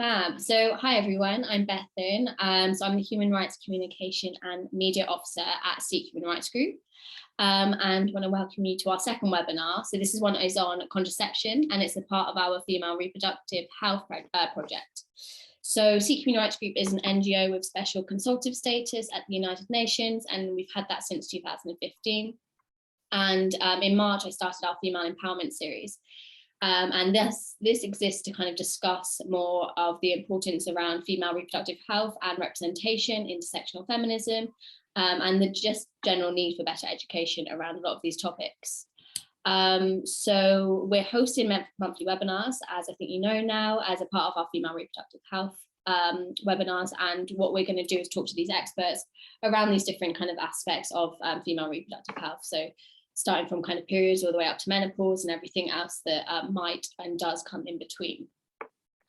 Fab. So hi everyone, I'm Bethan. So I'm the Human Rights Communication and Media Officer at Sikh Human Rights Group. And want to welcome you to our second webinar. So this is one that is on contraception, and it's a part of our female reproductive health project. So Sikh Human Rights Group is an NGO with special consultative status at the United Nations, and we've had that since 2015. And in March, I started our female empowerment series. And this exists to kind of discuss more of the importance around female reproductive health and representation, intersectional feminism, and the just general need for better education around a lot of these topics. So we're hosting monthly webinars, as I think you know now, as a part of our female reproductive health webinars. And what we're going to do is talk to these experts around these different kind of aspects of female reproductive health. So starting from kind of periods all the way up to menopause and everything else that might and does come in between.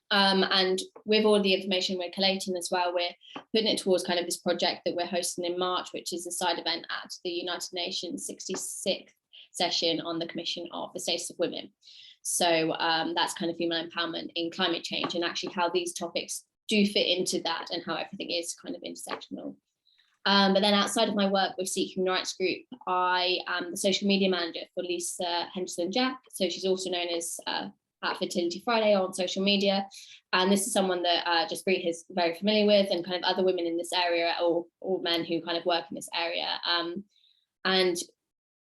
And with all the information we're collating as well, we're putting it towards kind of this project that we're hosting in March, which is a side event at the United Nations 66th session on the Commission of the Status of Women. So that's kind of female empowerment in climate change, and actually how these topics do fit into that and how everything is kind of intersectional. But then outside of my work with Sikh Human Rights Group, I am the social media manager for Lisa Henderson-Jack. So she's also known as at Fertility Friday on social media. And this is someone that Juspreet is very familiar with, and kind of other women in this area, or men who kind of work in this area. And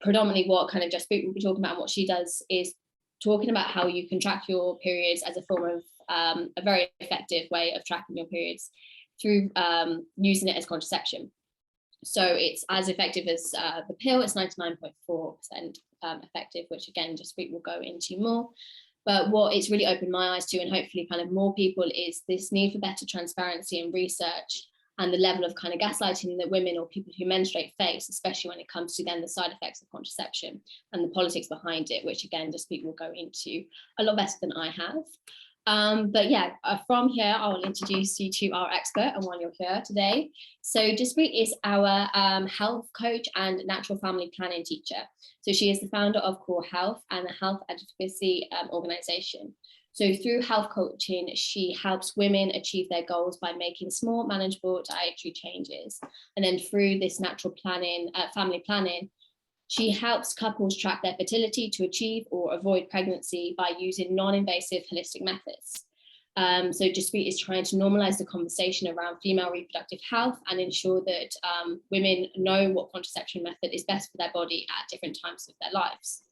predominantly what kind of Juspreet will be talking about and what she does is talking about how you can track your periods as a form of a very effective way of tracking your periods through using it as contraception. So it's as effective as the pill. It's 99.4% effective, which again, Juspreet will go into more. But what it's really opened my eyes to, and hopefully kind of more people, is this need for better transparency and research, and the level of kind of gaslighting that women or people who menstruate face, especially when it comes to then the side effects of contraception and the politics behind it, which again, Juspreet will go into a lot better than I have. But yeah, from here, I will introduce you to our expert and why you're here today. So Juspreet is our health coach and natural family planning teacher. So she is the founder of Kaur Health and a health advocacy organization. So through health coaching, she helps women achieve their goals by making small, manageable dietary changes. And then through this natural planning, family planning, she helps couples track their fertility to achieve or avoid pregnancy by using non-invasive holistic methods. So Juspreet is trying to normalize the conversation around female reproductive health and ensure that women know what contraception method is best for their body at different times of their lives.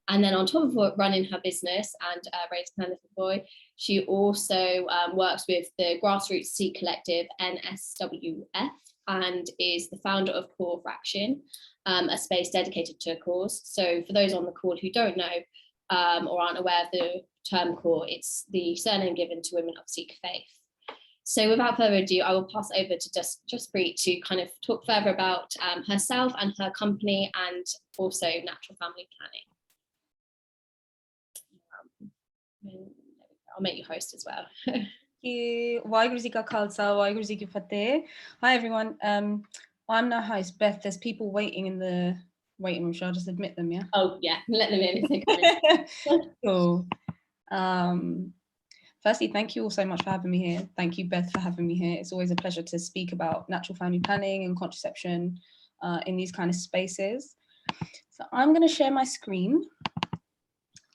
And then on top of running her business and raising her little boy, she also works with the grassroots Sikh collective NSWF, and is the founder of Kaur Fraction, a space dedicated to a cause. So for those on the call who don't know or aren't aware of the term Kaur, it's the surname given to women of Sikh faith. So without further ado, I will pass over to Juspreet to kind of talk further about herself and her company, and also natural family planning. I'll make you host as well. Thank you. Waheguru Ji Ka Khalsa, Waheguru Ji Ki Fateh. Hi everyone. I'm no host, Beth. There's people waiting in the waiting room. Shall I just admit them? Yeah. Oh yeah, let them in. Cool. Firstly, thank you all so much for having me here. Thank you, Beth, for having me here. It's always a pleasure to speak about natural family planning and contraception in these kind of spaces. So I'm going to share my screen.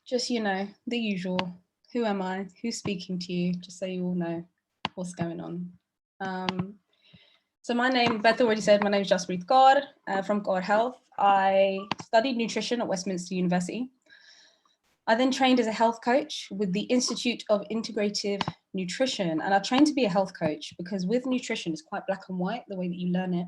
Just, you know, the usual. Who am I? Who's speaking to you? Just so you all know what's going on. So my name, Beth already said, my name is Juspreet Kaur from Kaur Health. I studied nutrition at Westminster University. I then trained as a health coach with the Institute of Integrative Nutrition. And I trained to be a health coach because with nutrition, it's quite black and white, the way that you learn it.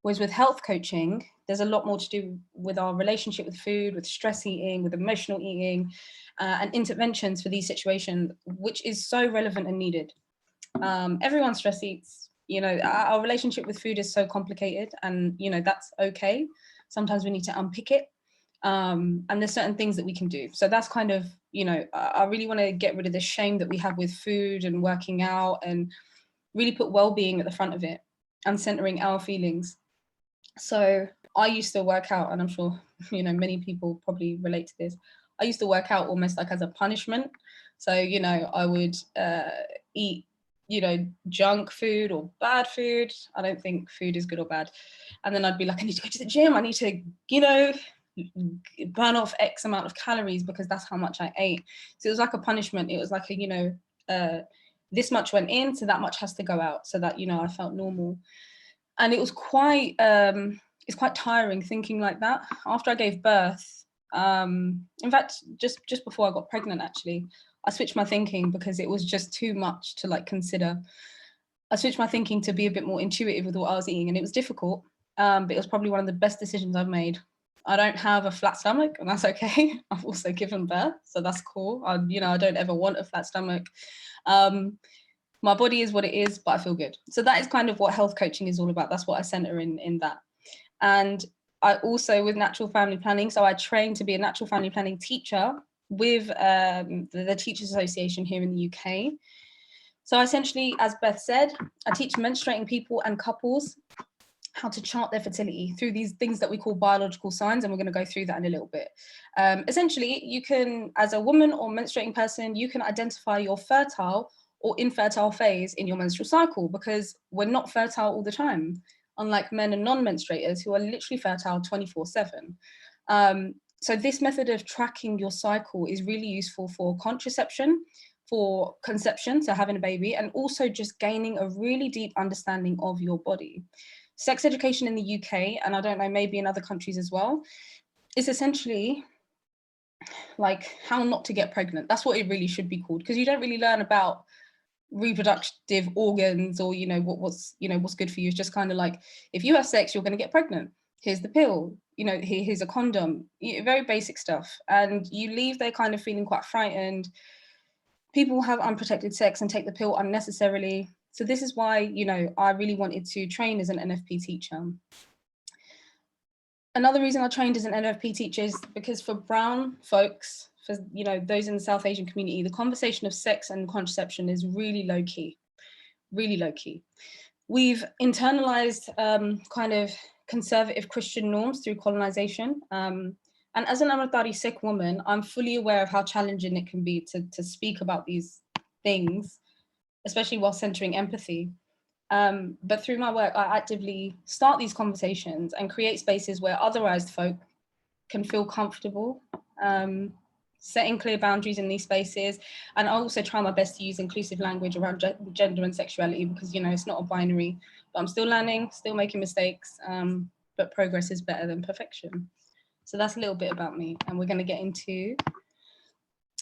Whereas with health coaching, there's a lot more to do with our relationship with food, with stress eating, with emotional eating, and interventions for these situations, which is so relevant and needed. Everyone stress eats, you know, our relationship with food is so complicated, and, you know, that's okay. Sometimes we need to unpick it. And there's certain things that we can do. So that's kind of, you know, I really want to get rid of the shame that we have with food and working out, and really put well-being at the front of it and centering our feelings. So I used to work out, and I'm sure, you know, many people probably relate to this. I used to work out almost like as a punishment. So, you know, I would eat, you know, junk food or bad food. I don't think food is good or bad. And then I'd be like, I need to go to the gym. I need to, you know, burn off X amount of calories because that's how much I ate. So it was like a punishment. It was like a, you know, this much went in, so that much has to go out, so that, you know, I felt normal. And it was quite, it's quite tiring thinking like that. After I gave birth, in fact, just before I got pregnant, actually, I switched my thinking because it was just too much to like consider. I switched my thinking to be a bit more intuitive with what I was eating, and it was difficult, but it was probably one of the best decisions I've made. I don't have a flat stomach, and that's okay. I've also given birth, so that's cool. You know, I don't ever want a flat stomach. My body is what it is, but I feel good. So that is kind of what health coaching is all about. That's what I center in that. And I also, with natural family planning, so I trained to be a natural family planning teacher with the Teachers Association here in the UK. So essentially, as Beth said, I teach menstruating people and couples how to chart their fertility through these things that we call biological signs, and we're going to go through that in a little bit. Essentially, you can, as a woman or menstruating person, you can identify your fertile or infertile phase in your menstrual cycle, because we're not fertile all the time, unlike men and non-menstruators who are literally fertile 24/7. So this method of tracking your cycle is really useful for contraception, for conception, so having a baby, and also just gaining a really deep understanding of your body. Sex education in the UK, and I don't know, maybe in other countries as well, is essentially like how not to get pregnant. That's what it really should be called, because you don't really learn about reproductive organs or, you know, what's good for you. It's just kind of like, if you have sex, you're going to get pregnant. Here's the pill, you know, here's a condom, very basic stuff. And you leave there kind of feeling quite frightened. People have unprotected sex and take the pill unnecessarily. So this is why, you know, I really wanted to train as an NFP teacher. Another reason I trained as an NFP teacher is because for brown folks, for, you know, those in the South Asian community, the conversation of sex and contraception is really low key, really low key. We've internalized kind of conservative Christian norms through colonization. And as an Amritdhari Sikh woman, I'm fully aware of how challenging it can be to speak about these things, especially while centering empathy. But through my work, I actively start these conversations and create spaces where otherized folk can feel comfortable, setting clear boundaries in these spaces. And I also try my best to use inclusive language around gender and sexuality, because, you know, it's not a binary, but I'm still learning, still making mistakes, but progress is better than perfection. So that's a little bit about me, and we're going to get into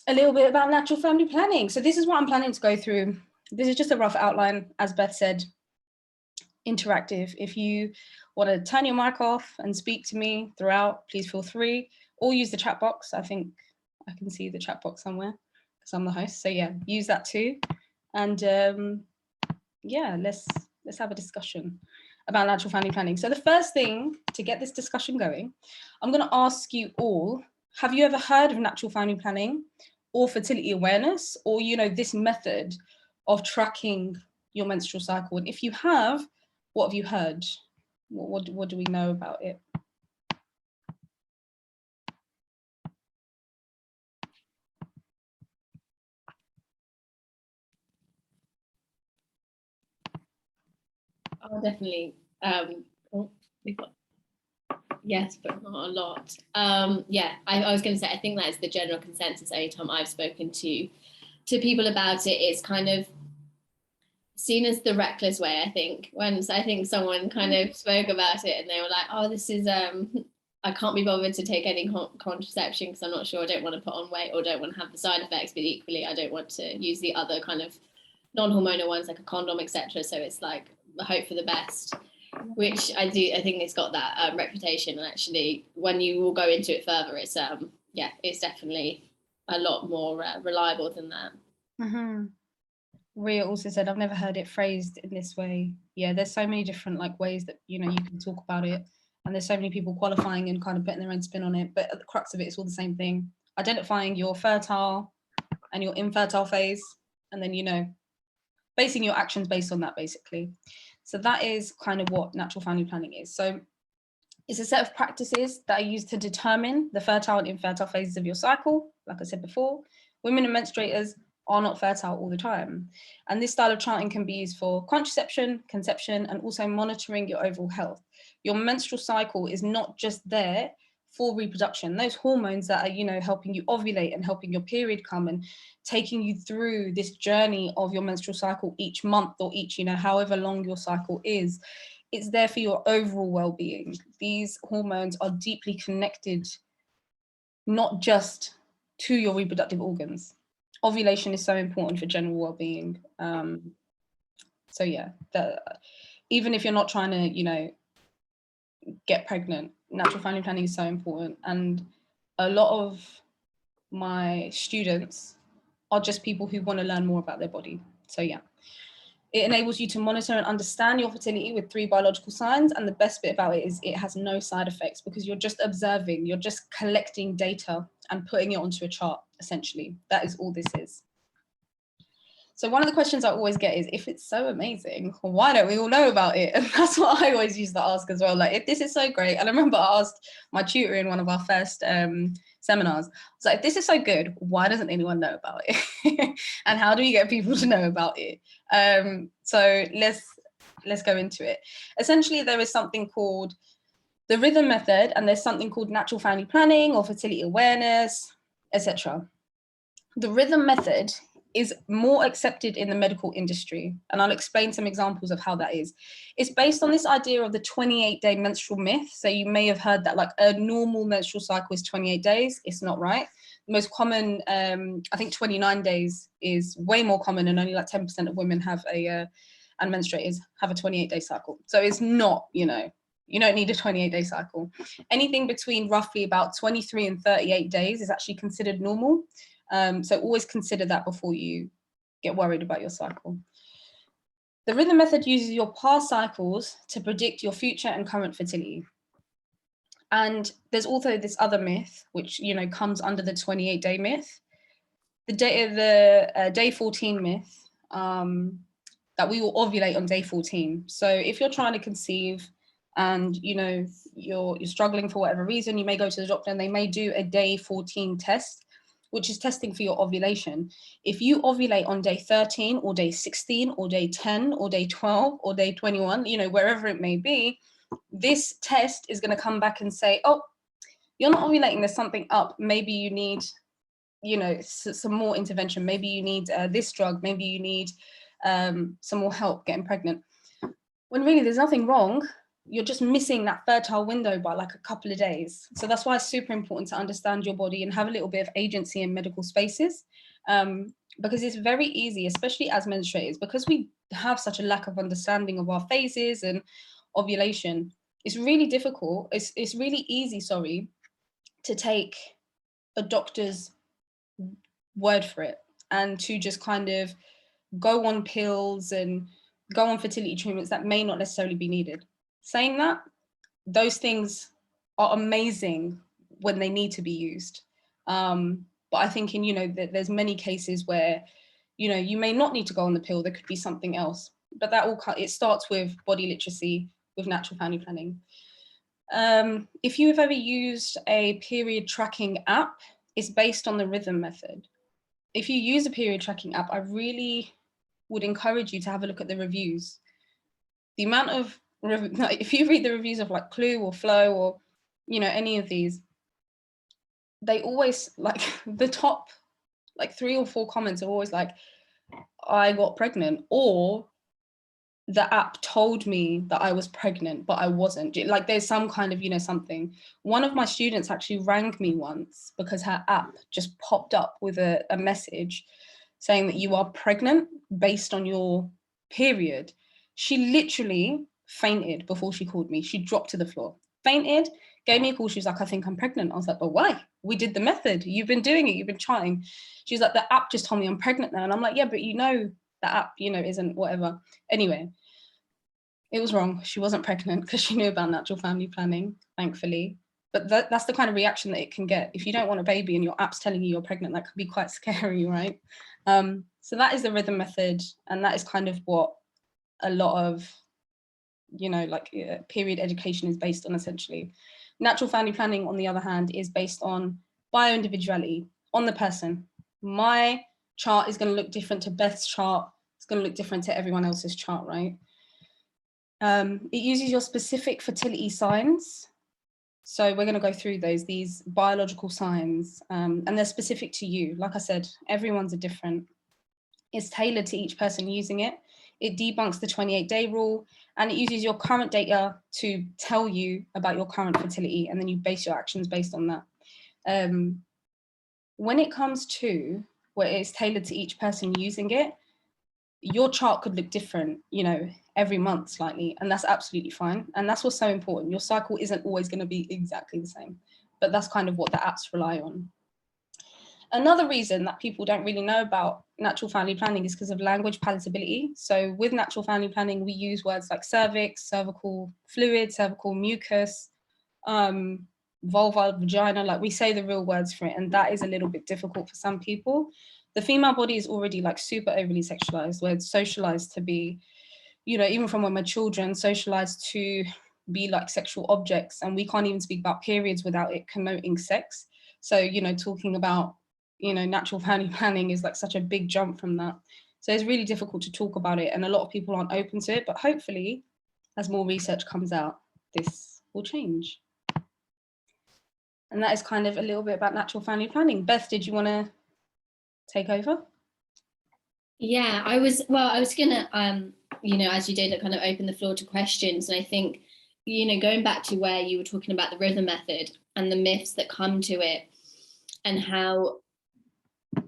a little bit about natural family planning. So this is what I'm planning to go through. This is just a rough outline, as Beth said, interactive. If you want to turn your mic off and speak to me throughout, please feel free, or use the chat box. I think I can see the chat box somewhere because I'm the host. So yeah, use that too. And yeah, let's have a discussion about natural family planning. So the first thing to get this discussion going, I'm going to ask you all, have you ever heard of natural family planning or fertility awareness, or, you know, this method of tracking your menstrual cycle? And if you have, what have you heard? What do we know about it? Oh, definitely. We've got, yes, but not a lot. Yeah, I was going to say, I think that is the general consensus. Anytime I've spoken to people about it, it's kind of seen as the reckless way. I think once I think someone kind of spoke about it and they were like, oh, this is I can't be bothered to take any contraception because I'm not sure, I don't want to put on weight or don't want to have the side effects, but equally I don't want to use the other kind of non-hormonal ones like a condom, etc. So it's like the hope for the best, which I think it's got that reputation. And actually, when you will go into it further, it's yeah, it's definitely a lot more reliable than that. Mm-hmm. Ria also said, I've never heard it phrased in this way. Yeah, there's so many different like ways that, you know, you can talk about it, and there's so many people qualifying and kind of putting their own spin on it, but at the crux of it, it's all the same thing: identifying your fertile and your infertile phase, and then, you know, basing your actions based on that, basically. So that is kind of what natural family planning is. So It's a set of practices that are used to determine the fertile and infertile phases of your cycle. Like I said before, women and menstruators are not fertile all the time. And this style of charting can be used for contraception, conception, and also monitoring your overall health. Your menstrual cycle is not just there for reproduction. Those hormones that are, you know, helping you ovulate and helping your period come and taking you through this journey of your menstrual cycle each month or each, you know, however long your cycle is, it's there for your overall well-being. These hormones are deeply connected, not just to your reproductive organs. Ovulation is so important for general well-being. So yeah, even if you're not trying to, you know, get pregnant, natural family planning is so important. And a lot of my students are just people who want to learn more about their body. So yeah. It enables you to monitor and understand your fertility with 3 biological signs. And the best bit about it is it has no side effects because you're just observing, you're just collecting data and putting it onto a chart, essentially. That is all this is. So one of the questions I always get is, if it's so amazing, why don't we all know about it? And that's what I always used to ask as well. Like, if this is so great, and I remember I asked my tutor in one of our first seminars, I was like, if this is so good, why doesn't anyone know about it? And how do we get people to know about it? So let's go into it. Essentially, there is something called the rhythm method, and there's something called natural family planning or fertility awareness, etc. The rhythm method is more accepted in the medical industry, and I'll explain some examples of how that is. It's based on this idea of the 28-day menstrual myth. So you may have heard that like a normal menstrual cycle is 28 days. It's not right. The most common, I think 29 days is way more common, and only like 10% of women have and menstruators have a 28-day cycle. So it's not, you know, you don't need a 28-day cycle. Anything between roughly about 23 and 38 days is actually considered normal. So always consider that before you get worried about your cycle. The rhythm method uses your past cycles to predict your future and current fertility. And there's also this other myth, which, you know, comes under the 28-day myth, the day 14 myth, that we will ovulate on day 14. So if you're trying to conceive and, you know, you're struggling for whatever reason, you may go to the doctor and they may do a day 14 test, which is testing for your ovulation. If you ovulate on day 13 or day 16 or day 10 or day 12 or day 21, you know, wherever it may be, this test is going to come back and say, oh, you're not ovulating, there's something up. Maybe you need, you know, some more intervention. Maybe you need this drug. Maybe you need some more help getting pregnant. When really there's nothing wrong. You're just missing that fertile window by like a couple of days. So that's why it's super important to understand your body and have a little bit of agency in medical spaces, because it's very easy, especially as menstruators, because we have such a lack of understanding of our phases and ovulation. It's really difficult. It's really easy, to take a doctor's word for it and to just kind of go on pills and go on fertility treatments that may not necessarily be needed. Saying that, those things are amazing when they need to be used. But I think in, you know, there's many cases where, you know, you may not need to go on the pill. There could be something else. But it starts with body literacy, with natural family planning. If you've ever used a period tracking app, it's based on the rhythm method. If you use a period tracking app, I really would encourage you to have a look at the reviews. The amount of, if you read the reviews of like Clue or Flow or, you know, any of these, they always, like, the top like 3 or 4 comments are always like, I got pregnant, or the app told me that I was pregnant, but I wasn't. Like, there's some kind of, you know, something. One of my students actually rang me once because her app just popped up with a message saying that you are pregnant based on your period. She literally fainted before she called me. She dropped to the floor, fainted, gave me a call. She was like, I think I'm pregnant. I was like, but why? We did the method. You've been doing it. You've been trying. She was like, the app just told me I'm pregnant now. And I'm like, yeah, but you know, the app, you know, isn't whatever. Anyway, it was wrong. She wasn't pregnant because she knew about natural family planning, thankfully. But that's the kind of reaction that it can get. If you don't want a baby and your app's telling you you're pregnant, that can be quite scary, right? So that is the rhythm method. And that is kind of what a lot of you know, like period education is based on essentially. Natural family planning, on the other hand, is based on bio-individuality, on the person. My chart is going to look different to Beth's chart. It's going to look different to everyone else's chart, right? It uses your specific fertility signs. So we're going to go through these biological signs, and they're specific to you. Like I said, everyone's are different. It's tailored to each person using it. It debunks the 28-day rule, and it uses your current data to tell you about your current fertility, and then you base your actions based on that. When it comes to where it's tailored to each person using it, your chart could look different, you know, every month slightly, and that's absolutely fine. And that's what's so important. Your cycle isn't always going to be exactly the same, but that's kind of what the apps rely on. Another reason that people don't really know about natural family planning is because of language palatability. So with natural family planning, we use words like cervix, cervical fluid, cervical mucus, vulva, vagina, like we say the real words for it, and that is a little bit difficult for some people. The female body is already like super overly sexualized. We're socialized to be, you know, even from when we're children, socialized to be like sexual objects, and we can't even speak about periods without it connoting sex. So, you know, talking about, you know, natural family planning is like such a big jump from that. So it's really difficult to talk about it, and a lot of people aren't open to it, but hopefully as more research comes out, this will change. And that is kind of a little bit about natural family planning. Beth, did you want to take over? Yeah, I was gonna, you know, as you did, kind of open the floor to questions. And I think, you know, going back to where you were talking about the rhythm method and the myths that come to it, and how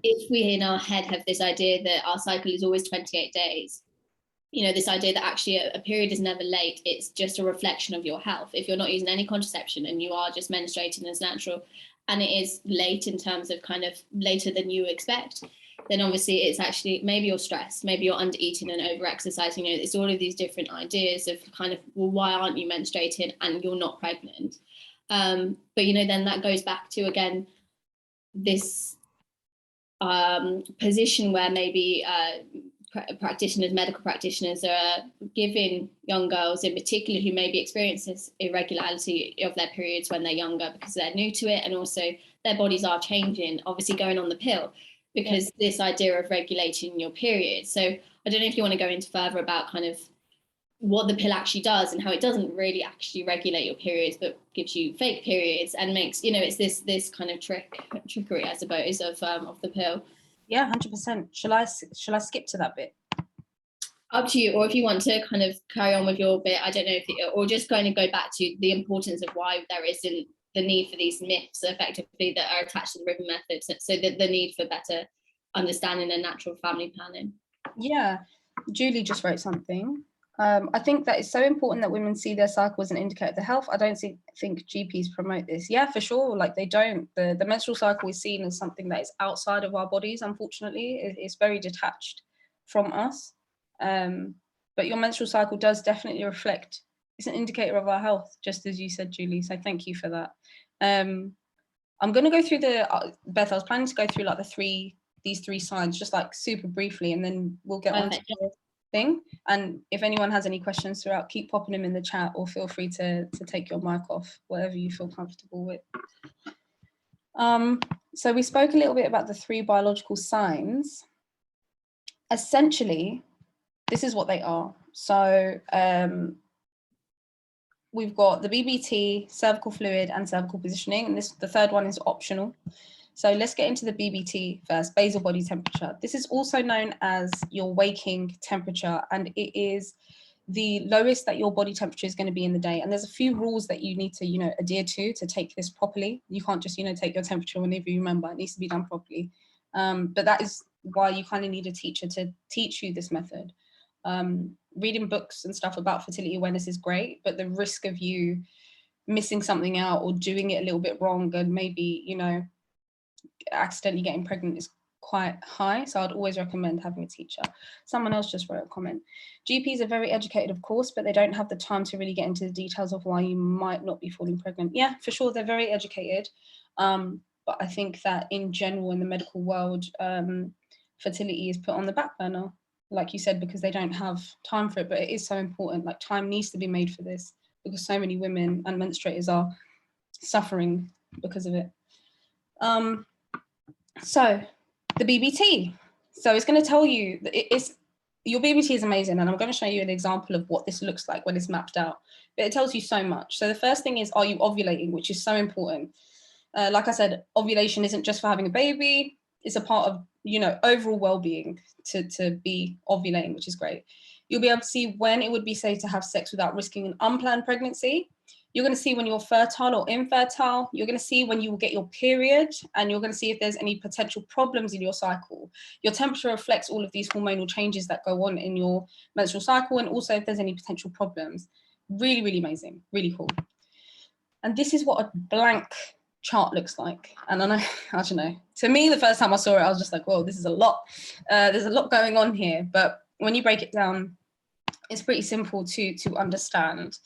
if we in our head have this idea that our cycle is always 28 days, you know, this idea that actually a period is never late, it's just a reflection of your health. If you're not using any contraception and you are just menstruating as natural, and it is late in terms of kind of later than you expect, then obviously it's actually, maybe you're stressed, maybe you're under eating and over exercising. You know, it's all of these different ideas of kind of, well, why aren't you menstruating and you're not pregnant? But, you know, then that goes back to, again, this position where maybe practitioners, medical practitioners are giving young girls in particular who maybe experience this irregularity of their periods when they're younger because they're new to it, and also their bodies are changing, obviously going on the pill, because this idea of regulating your period. So I don't know if you want to go into further about kind of what the pill actually does and how it doesn't really actually regulate your periods, but gives you fake periods and makes, you know, it's this kind of trickery, I suppose, of the pill. Yeah, 100%. Shall I skip to that bit? Up to you, or if you want to kind of carry on with your bit, I don't know, or just going to go back to the importance of why there isn't the need for these myths effectively that are attached to the rhythm method, so that the need for better understanding and natural family planning. Yeah, Julie just wrote something. I think that it's so important that women see their cycle as an indicator of their health. I don't think GPs promote this. Yeah, for sure. Like they don't. The menstrual cycle is seen as something that is outside of our bodies, unfortunately. It's very detached from us. But your menstrual cycle does definitely reflect, it's an indicator of our health, just as you said, Julie. So thank you for that. I'm going to go through Beth, I was planning to go through like these three signs, just like super briefly, and then we'll get on to the thing. And if anyone has any questions throughout, keep popping them in the chat, or feel free to take your mic off, whatever you feel comfortable with. So we spoke a little bit about the 3 biological signs. Essentially, this is what they are. So we've got the BBT, cervical fluid, and cervical positioning, and the third one is optional. So let's get into the BBT first, basal body temperature. This is also known as your waking temperature, and it is the lowest that your body temperature is going to be in the day. And there's a few rules that you need to, you know, adhere to take this properly. You can't just, you know, take your temperature whenever you remember. It needs to be done properly. But that is why you kind of need a teacher to teach you this method. Reading books and stuff about fertility awareness is great, but the risk of you missing something out or doing it a little bit wrong and maybe, you know, accidentally getting pregnant is quite high. So I'd always recommend having a teacher. Someone else just wrote a comment. GPs are very educated, of course, but they don't have the time to really get into the details of why you might not be falling pregnant. Yeah, for sure, they're very educated. But I think that in general, in the medical world, fertility is put on the back burner. like you said, because they don't have time for it, but it is so important. Like, time needs to be made for this because so many women and menstruators are suffering because of it. So the BBT. So it's going to tell you that your BBT is amazing, and I'm going to show you an example of what this looks like when it's mapped out. But it tells you so much. So the first thing is, are you ovulating, which is so important. Like I said, ovulation isn't just for having a baby. It's a part of, you know, overall well-being to be ovulating, which is great. You'll be able to see when it would be safe to have sex without risking an unplanned pregnancy. You're going to see when you're fertile or infertile. You're going to see when you will get your period, and you're going to see if there's any potential problems in your cycle. Your temperature reflects all of these hormonal changes that go on in your menstrual cycle, and also if there's any potential problems. Really, really amazing, really cool. And this is what a blank chart looks like. And I don't know, to me, the first time I saw it, I was just like, whoa, this is a lot. There's a lot going on here. But when you break it down, it's pretty simple to understand.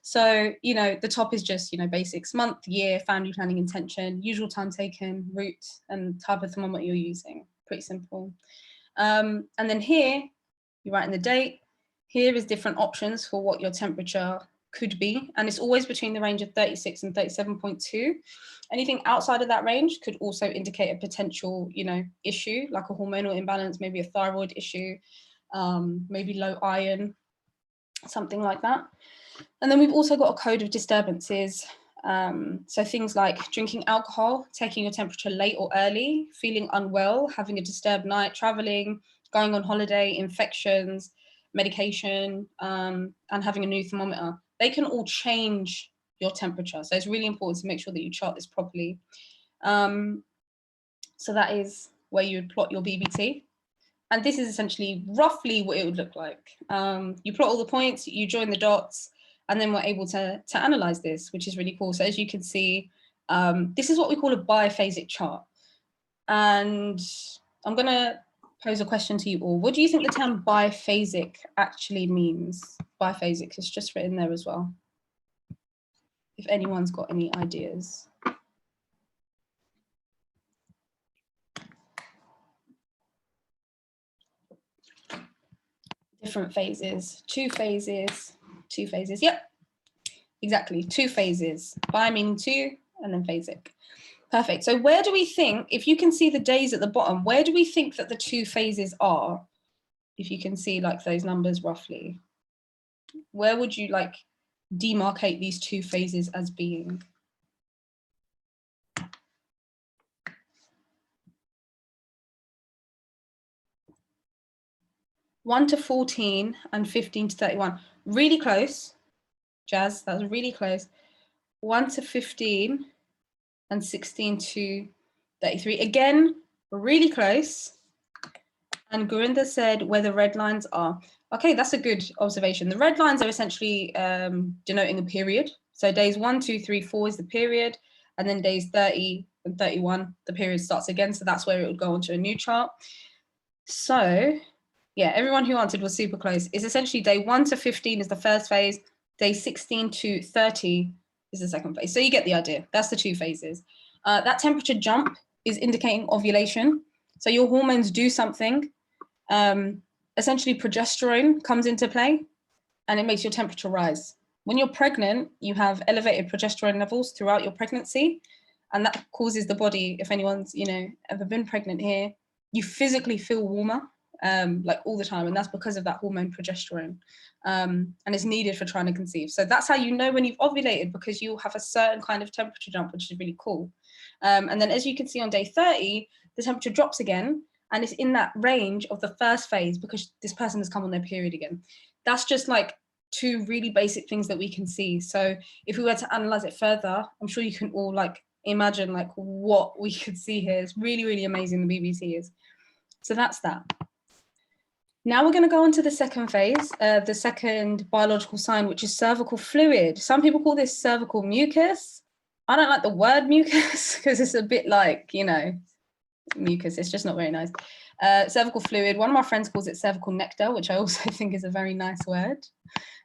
So, you know, the top is just, you know, basics: month, year, family planning intention, usual time taken, route, and type of thermometer you're using. Pretty simple. And then here, you write in the date. Here is different options for what your temperature could be. And it's always between the range of 36 and 37.2. Anything outside of that range could also indicate a potential, you know, issue, like a hormonal imbalance, maybe a thyroid issue, maybe low iron, something like that. And then we've also got a code of disturbances. So things like drinking alcohol, taking your temperature late or early, feeling unwell, having a disturbed night, traveling, going on holiday, infections, medication, and having a new thermometer. They can all change your temperature. So it's really important to make sure that you chart this properly. So that is where you would plot your BBT. And this is essentially roughly what it would look like. You plot all the points, you join the dots, and then we're able to analyze this, which is really cool. So as you can see, this is what we call a biphasic chart. And I'm gonna pose a question to you all. What do you think the term biphasic actually means? Biphasic is just written there as well, if anyone's got any ideas. Different phases, two phases, yep, exactly, two phases. Bi meaning two, and then phasic. Perfect. So where do we think, if you can see the days at the bottom, where do we think that the two phases are? If you can see like those numbers roughly, where would you like demarcate these two phases as being? (1 to 14 and 15 to 31. Really close, Jazz, that was really close. 1 to 15 and 16 to 33. Again, really close. And Gurinder said where the red lines are. Okay, that's a good observation. The red lines are essentially denoting a period. So days 1, 2, 3, 4 is the period. And then days 30 and 31, the period starts again. So that's where it would go onto a new chart. So yeah, everyone who answered was super close. It's essentially day 1 to 15 is the first phase. Day 16 to 30 is the second phase. So you get the idea. That's the two phases. That temperature jump is indicating ovulation. So your hormones do something. Essentially, progesterone comes into play and it makes your temperature rise. When you're pregnant, you have elevated progesterone levels throughout your pregnancy. And that causes the body, if anyone's, you know, ever been pregnant here, you physically feel warmer, like all the time. And that's because of that hormone progesterone. And it's needed for trying to conceive. So that's how you know when you've ovulated, because you have a certain kind of temperature jump, which is really cool. And then as you can see on day 30, the temperature drops again. And it's in that range of the first phase because this person has come on their period again. That's just like two really basic things that we can see. So if we were to analyze it further, I'm sure you can all like imagine like what we could see here. It's really, really amazing, the BBC is. So that's that. Now we're going to go on to the second phase, the second biological sign, which is cervical fluid. Some people call this cervical mucus. I don't like the word mucus because it's a bit like, you know, mucus, it's just not very nice. Cervical fluid, one of my friends calls it cervical nectar, which I also think is a very nice word.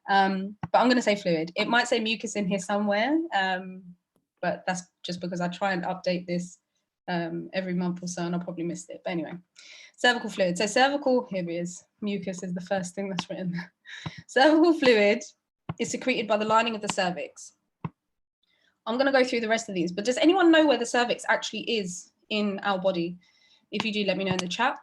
But I'm going to say fluid. It might say mucus in here somewhere, but that's just because I try and update this every month or so, and I probably missed it. But anyway, cervical fluid. So cervical, here it is. Mucus is the first thing that's written. Cervical fluid is secreted by the lining of the cervix. I'm going to go through the rest of these, but does anyone know where the cervix actually is in our body? If you do, let me know in the chat.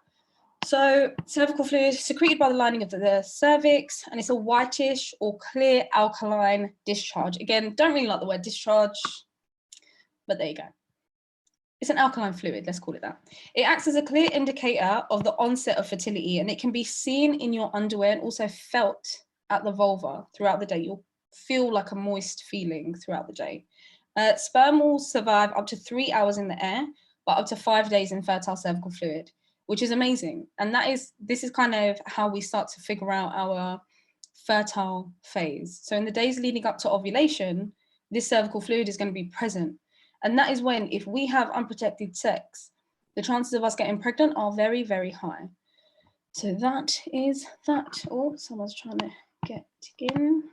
So cervical fluid is secreted by the lining of the cervix, and it's a whitish or clear alkaline discharge. Again, don't really like the word discharge, but there you go. It's an alkaline fluid, let's call it that. It acts as a clear indicator of the onset of fertility, and it can be seen in your underwear and also felt at the vulva throughout the day. You'll feel like a moist feeling throughout the day. Sperm will survive up to 3 hours in the air, but up to 5 days in fertile cervical fluid, which is amazing. And this is kind of how we start to figure out our fertile phase. So in the days leading up to ovulation, this cervical fluid is going to be present. And that is when, if we have unprotected sex, the chances of us getting pregnant are very, very high. So that is that. Oh, someone's trying to get in.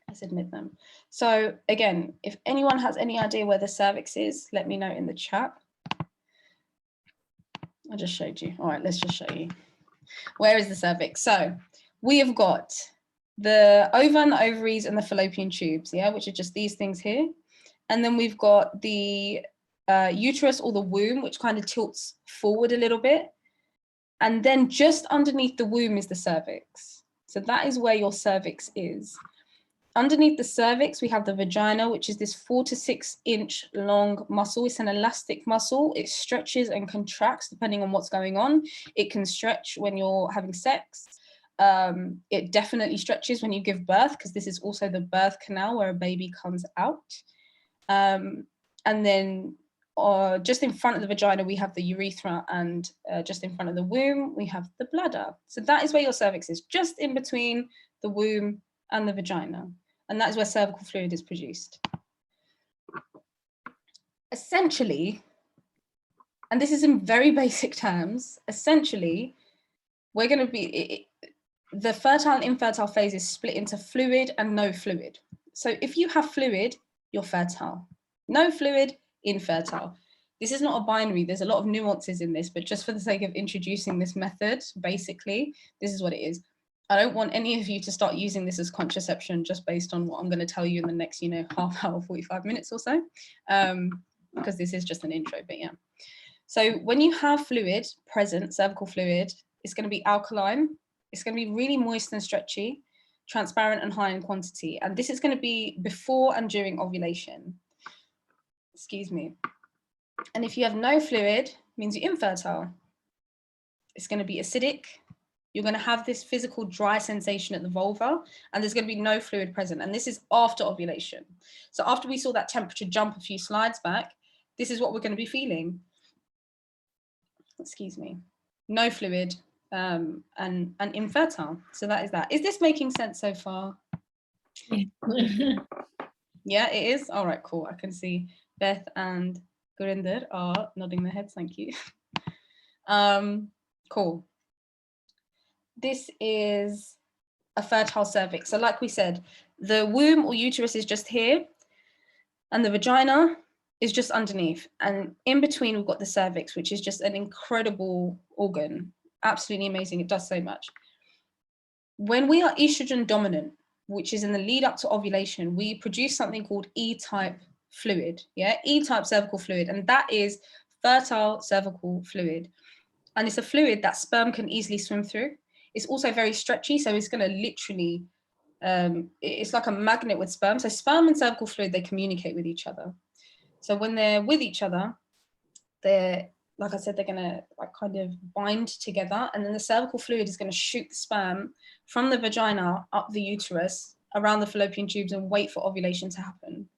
Let's admit them. So again, if anyone has any idea where the cervix is, let me know in the chat. I just showed you. All right, let's just show you. Where is the cervix? So we have got the ova and the ovaries and the fallopian tubes, yeah, which are just these things here. And then we've got the uterus or the womb, which kind of tilts forward a little bit. And then just underneath the womb is the cervix. So that is where your cervix is. Underneath the cervix, we have the vagina, which is this 4 to 6 inch long muscle. It's an elastic muscle. It stretches and contracts depending on what's going on. It can stretch when you're having sex. It definitely stretches when you give birth, because this is also the birth canal where a baby comes out. And then just in front of the vagina, we have the urethra, and just in front of the womb, we have the bladder. So that is where your cervix is, just in between the womb and the vagina. And that is where cervical fluid is produced. Essentially, and this is in very basic terms, essentially, we're going to be, the fertile and infertile phase is split into fluid and no fluid. So if you have fluid, you're fertile. No fluid, infertile. This is not a binary. There's a lot of nuances in this, but just for the sake of introducing this method, basically, this is what it is. I don't want any of you to start using this as contraception just based on what I'm going to tell you in the next, half hour, 45 minutes or so, because this is just an intro, but yeah. So when you have fluid present, cervical fluid, it's going to be alkaline. It's going to be really moist and stretchy, transparent and high in quantity. And this is going to be before and during ovulation. Excuse me. And if you have no fluid, it means you're infertile. It's going to be acidic. You're going to have this physical dry sensation at the vulva, and there's going to be no fluid present. And this is after ovulation. So after we saw that temperature jump a few slides back, this is what we're going to be feeling. Excuse me. No fluid and infertile. So that is that. Is this making sense so far? Yeah, it is. All right, cool. I can see Beth and Gurinder are nodding their heads. Thank you. Cool. This is a fertile cervix. So like we said, the womb or uterus is just here, and the vagina is just underneath. And in between, we've got the cervix, which is just an incredible organ. Absolutely amazing. It does so much. When we are estrogen dominant, which is in the lead up to ovulation, we produce something called E-type fluid, yeah, E-type cervical fluid, and that is fertile cervical fluid. And it's a fluid that sperm can easily swim through. It's also very stretchy, so it's going to literally, it's like a magnet with sperm. So sperm and cervical fluid, they communicate with each other. So when they're with each other, they're, like I said, they're going to like kind of bind together, and then the cervical fluid is going to shoot the sperm from the vagina up the uterus around the fallopian tubes and wait for ovulation to happen.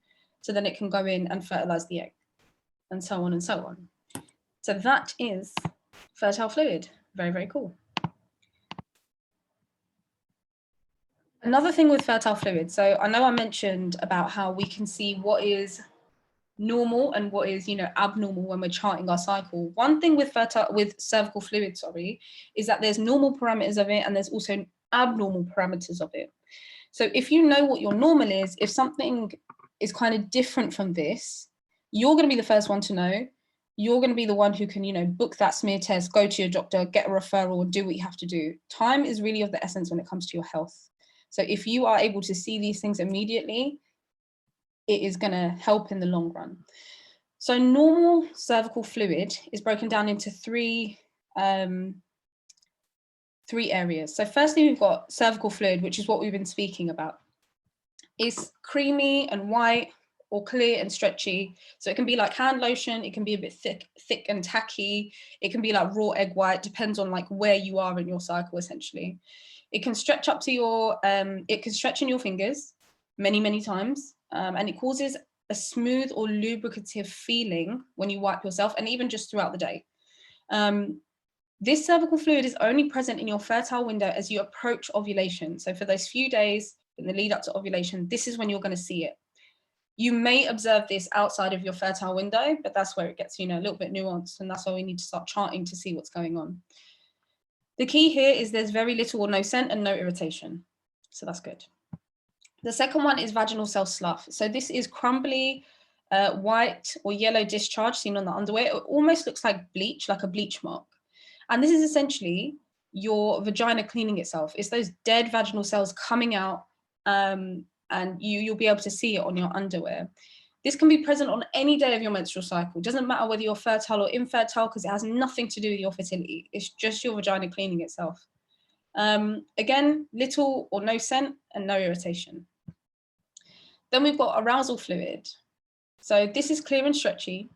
So then it can go in and fertilize the egg, and so on and so on. So that is fertile fluid. Very, very cool. Another thing with fertile fluid, so I know I mentioned about how we can see what is normal and what is, abnormal when we're charting our cycle. One thing with cervical fluid, is that there's normal parameters of it and there's also abnormal parameters of it. So if you know what your normal is, if something is kind of different from this, you're going to be the first one to know, you're going to be the one who can, you know, book that smear test, go to your doctor, get a referral, do what you have to do. Time is really of the essence when it comes to your health. So if you are able to see these things immediately, it is going to help in the long run. So normal cervical fluid is broken down into three areas. So firstly, we've got cervical fluid, which is what we've been speaking about. It's creamy and white or clear and stretchy. So it can be like hand lotion, it can be a bit thick and tacky, it can be like raw egg white, depends on like where you are in your cycle essentially. It can stretch up to your, it can stretch in your fingers many times, and it causes a smooth or lubricative feeling when you wipe yourself and even just throughout the day. This cervical fluid is only present in your fertile window as you approach ovulation. So for those few days in the lead up to ovulation, this is when you're going to see it. You may observe this outside of your fertile window, but that's where it gets, you know, a little bit nuanced, and that's why we need to start charting to see what's going on. The key here is there's very little or no scent and no irritation. So that's good. The second one is vaginal cell slough. So this is crumbly, white or yellow discharge seen on the underwear. It almost looks like bleach, like a bleach mark. And this is essentially your vagina cleaning itself. It's those dead vaginal cells coming out, and you'll be able to see it on your underwear. This can be present on any day of your menstrual cycle. It doesn't matter whether you're fertile or infertile, because it has nothing to do with your fertility. It's just your vagina cleaning itself. Again, little or no scent and no irritation. Then we've got arousal fluid. So this is clear and stretchy.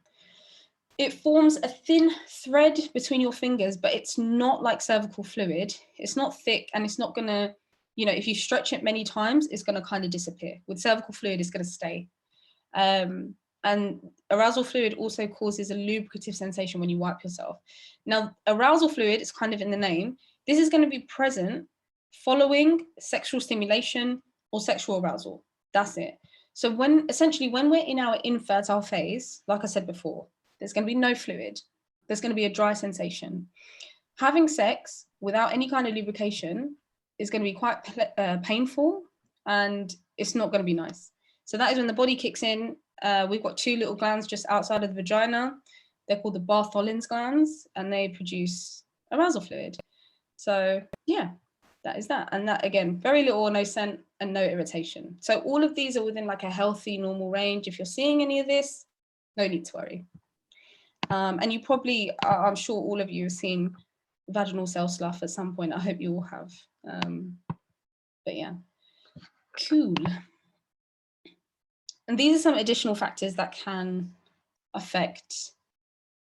It forms a thin thread between your fingers, but it's not like cervical fluid. It's not thick, and it's not gonna, you know, if you stretch it many times, it's gonna kind of disappear. With cervical fluid, it's gonna stay. And arousal fluid also causes a lubricative sensation when you wipe yourself. Now, arousal fluid is kind of in the name. This is gonna be present following sexual stimulation or sexual arousal. That's it. So when we're in our infertile phase, like I said before, there's going to be no fluid. There's going to be a dry sensation. Having sex without any kind of lubrication is going to be quite painful, and it's not going to be nice. So that is when the body kicks in. We've got two little glands just outside of the vagina. They're called the Bartholin's glands, and they produce arousal fluid. So yeah, that is that. And that, again, very little or no scent and no irritation. So all of these are within like a healthy, normal range. If you're seeing any of this, no need to worry. And you probably, I'm sure all of you have seen vaginal cell slough at some point. I hope you all have. But yeah, cool. And these are some additional factors that can affect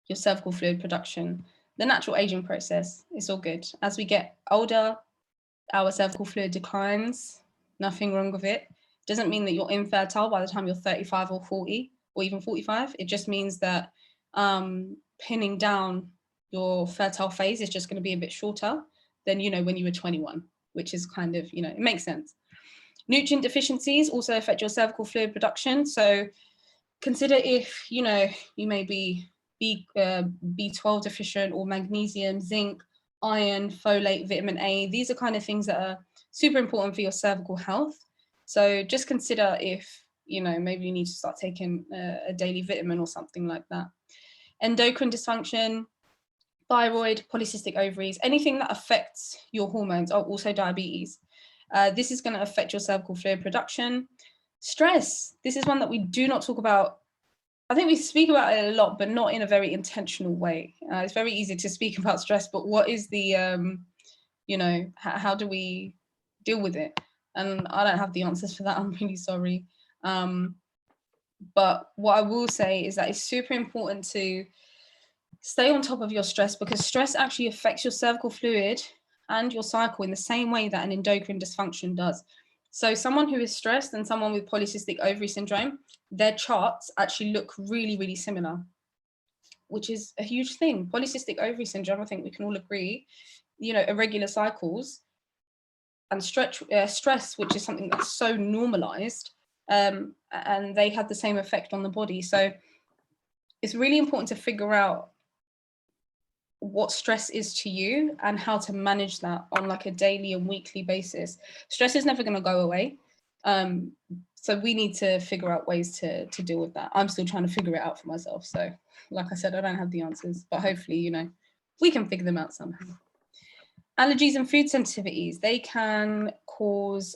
your cervical fluid production. The natural aging process is all good. As we get older, our cervical fluid declines. Nothing wrong with it. Doesn't mean that you're infertile by the time you're 35 or 40 or even 45. It just means that pinning down your fertile phase is just going to be a bit shorter than, you know, when you were 21, which is kind of, you know, it makes sense. Nutrient deficiencies also affect your cervical fluid production. So consider if, you know, you may be B12 deficient, or magnesium, zinc, iron, folate, vitamin A. These are kind of things that are super important for your cervical health. So just consider if, you know, maybe you need to start taking a daily vitamin or something like that. Endocrine dysfunction, thyroid, polycystic ovaries, anything that affects your hormones, also diabetes. This is going to affect your cervical fluid production. Stress, this is one that we do not talk about. I think we speak about it a lot, but not in a very intentional way. It's very easy to speak about stress, but what is the, you know, how do we deal with it? And I don't have the answers for that, I'm really sorry. But what I will say is that it's super important to stay on top of your stress, because stress actually affects your cervical fluid and your cycle in the same way that an endocrine dysfunction does. So someone who is stressed and someone with polycystic ovary syndrome, their charts actually look really similar, which is a huge thing. Polycystic ovary syndrome, I think we can all agree, you know, irregular cycles and stress, which is something that's so normalized, and they have the same effect on the body. So it's really important to figure out what stress is to you and how to manage that on like a daily and weekly basis. Stress is never going to go away. So we need to figure out ways to deal with that. I'm still trying to figure it out for myself. So like I said, I don't have the answers, but hopefully, you know, we can figure them out somehow. Allergies and food sensitivities, they can cause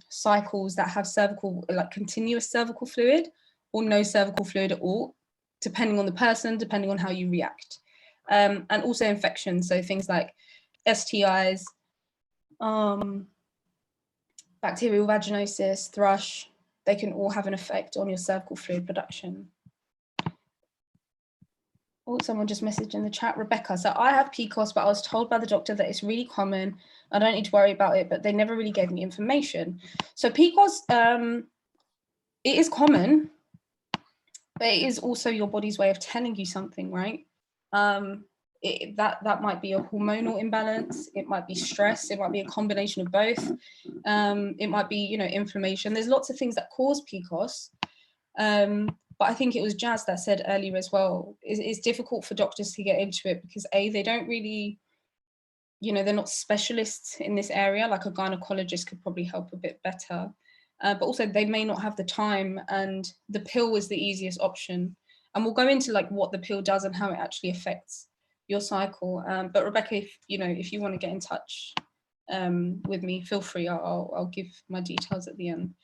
cycles that have cervical, like continuous cervical fluid or no cervical fluid at all, depending on the person, depending on how you react. And also infections, so things like STIs, bacterial vaginosis, thrush, they can all have an effect on your cervical fluid production. Oh, someone just messaged in the chat, Rebecca. So I have PCOS, but I was told by the doctor that it's really common. I don't need to worry about it, but they never really gave me information. So PCOS, it is common, but it is also your body's way of telling you something, right? That might be a hormonal imbalance. It might be stress. It might be a combination of both. It might be, you know, inflammation. There's lots of things that cause PCOS. But I think it was Jazz that said earlier as well, it's difficult for doctors to get into it because they don't really, you know, they're not specialists in this area. Like a gynecologist could probably help a bit better. But also they may not have the time, and the pill is the easiest option. And we'll go into like what the pill does and how it actually affects your cycle. But Rebecca, if you want to get in touch with me, feel free. I'll give my details at the end.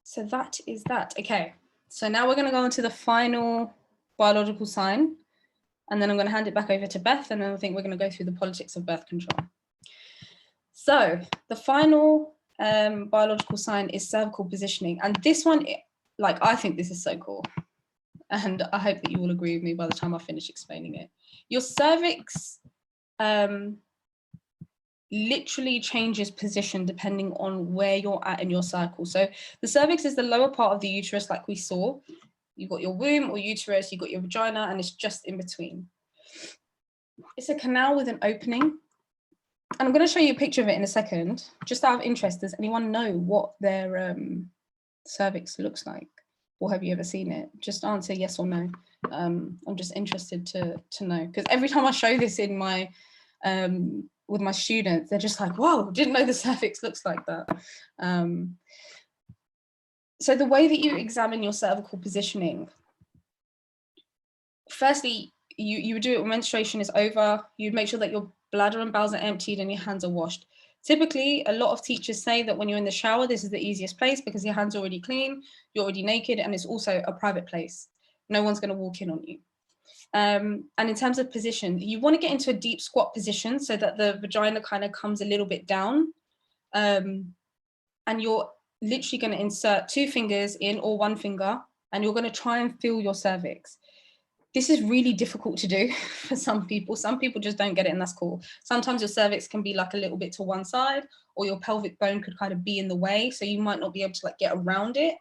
So that is that. Okay, so now we're going to go on to the final biological sign, and then I'm going to hand it back over to Beth, and then I think we're going to go through the politics of birth control. So the final biological sign is cervical positioning, and this one, like, I think this is so cool, and I hope that you will agree with me by the time I finish explaining it. Your cervix literally changes position depending on where you're at in your cycle. So the cervix is the lower part of the uterus, like we saw. You've got your womb or uterus, you've got your vagina, and it's just in between. It's a canal with an opening. And I'm going to show you a picture of it in a second. Just out of interest, does anyone know what their cervix looks like? Or have you ever seen it? Just answer yes or no. I'm just interested to know, because every time I show this in my with my students, they're just like, whoa, didn't know the cervix looks like that. So the way that you examine your cervical positioning, firstly, you would do it when menstruation is over. You'd make sure that your bladder and bowels are emptied and your hands are washed. Typically, a lot of teachers say that when you're in the shower, this is the easiest place because your hands are already clean, you're already naked, and it's also a private place. No one's going to walk in on you. And in terms of position, you want to get into a deep squat position so that the vagina kind of comes a little bit down. And you're literally going to insert 2 fingers in, or 1 finger, and you're going to try and feel your cervix. This is really difficult to do for some people. Some people just don't get it, and that's cool. Sometimes your cervix can be like a little bit to one side, or your pelvic bone could kind of be in the way, so you might not be able to like get around it.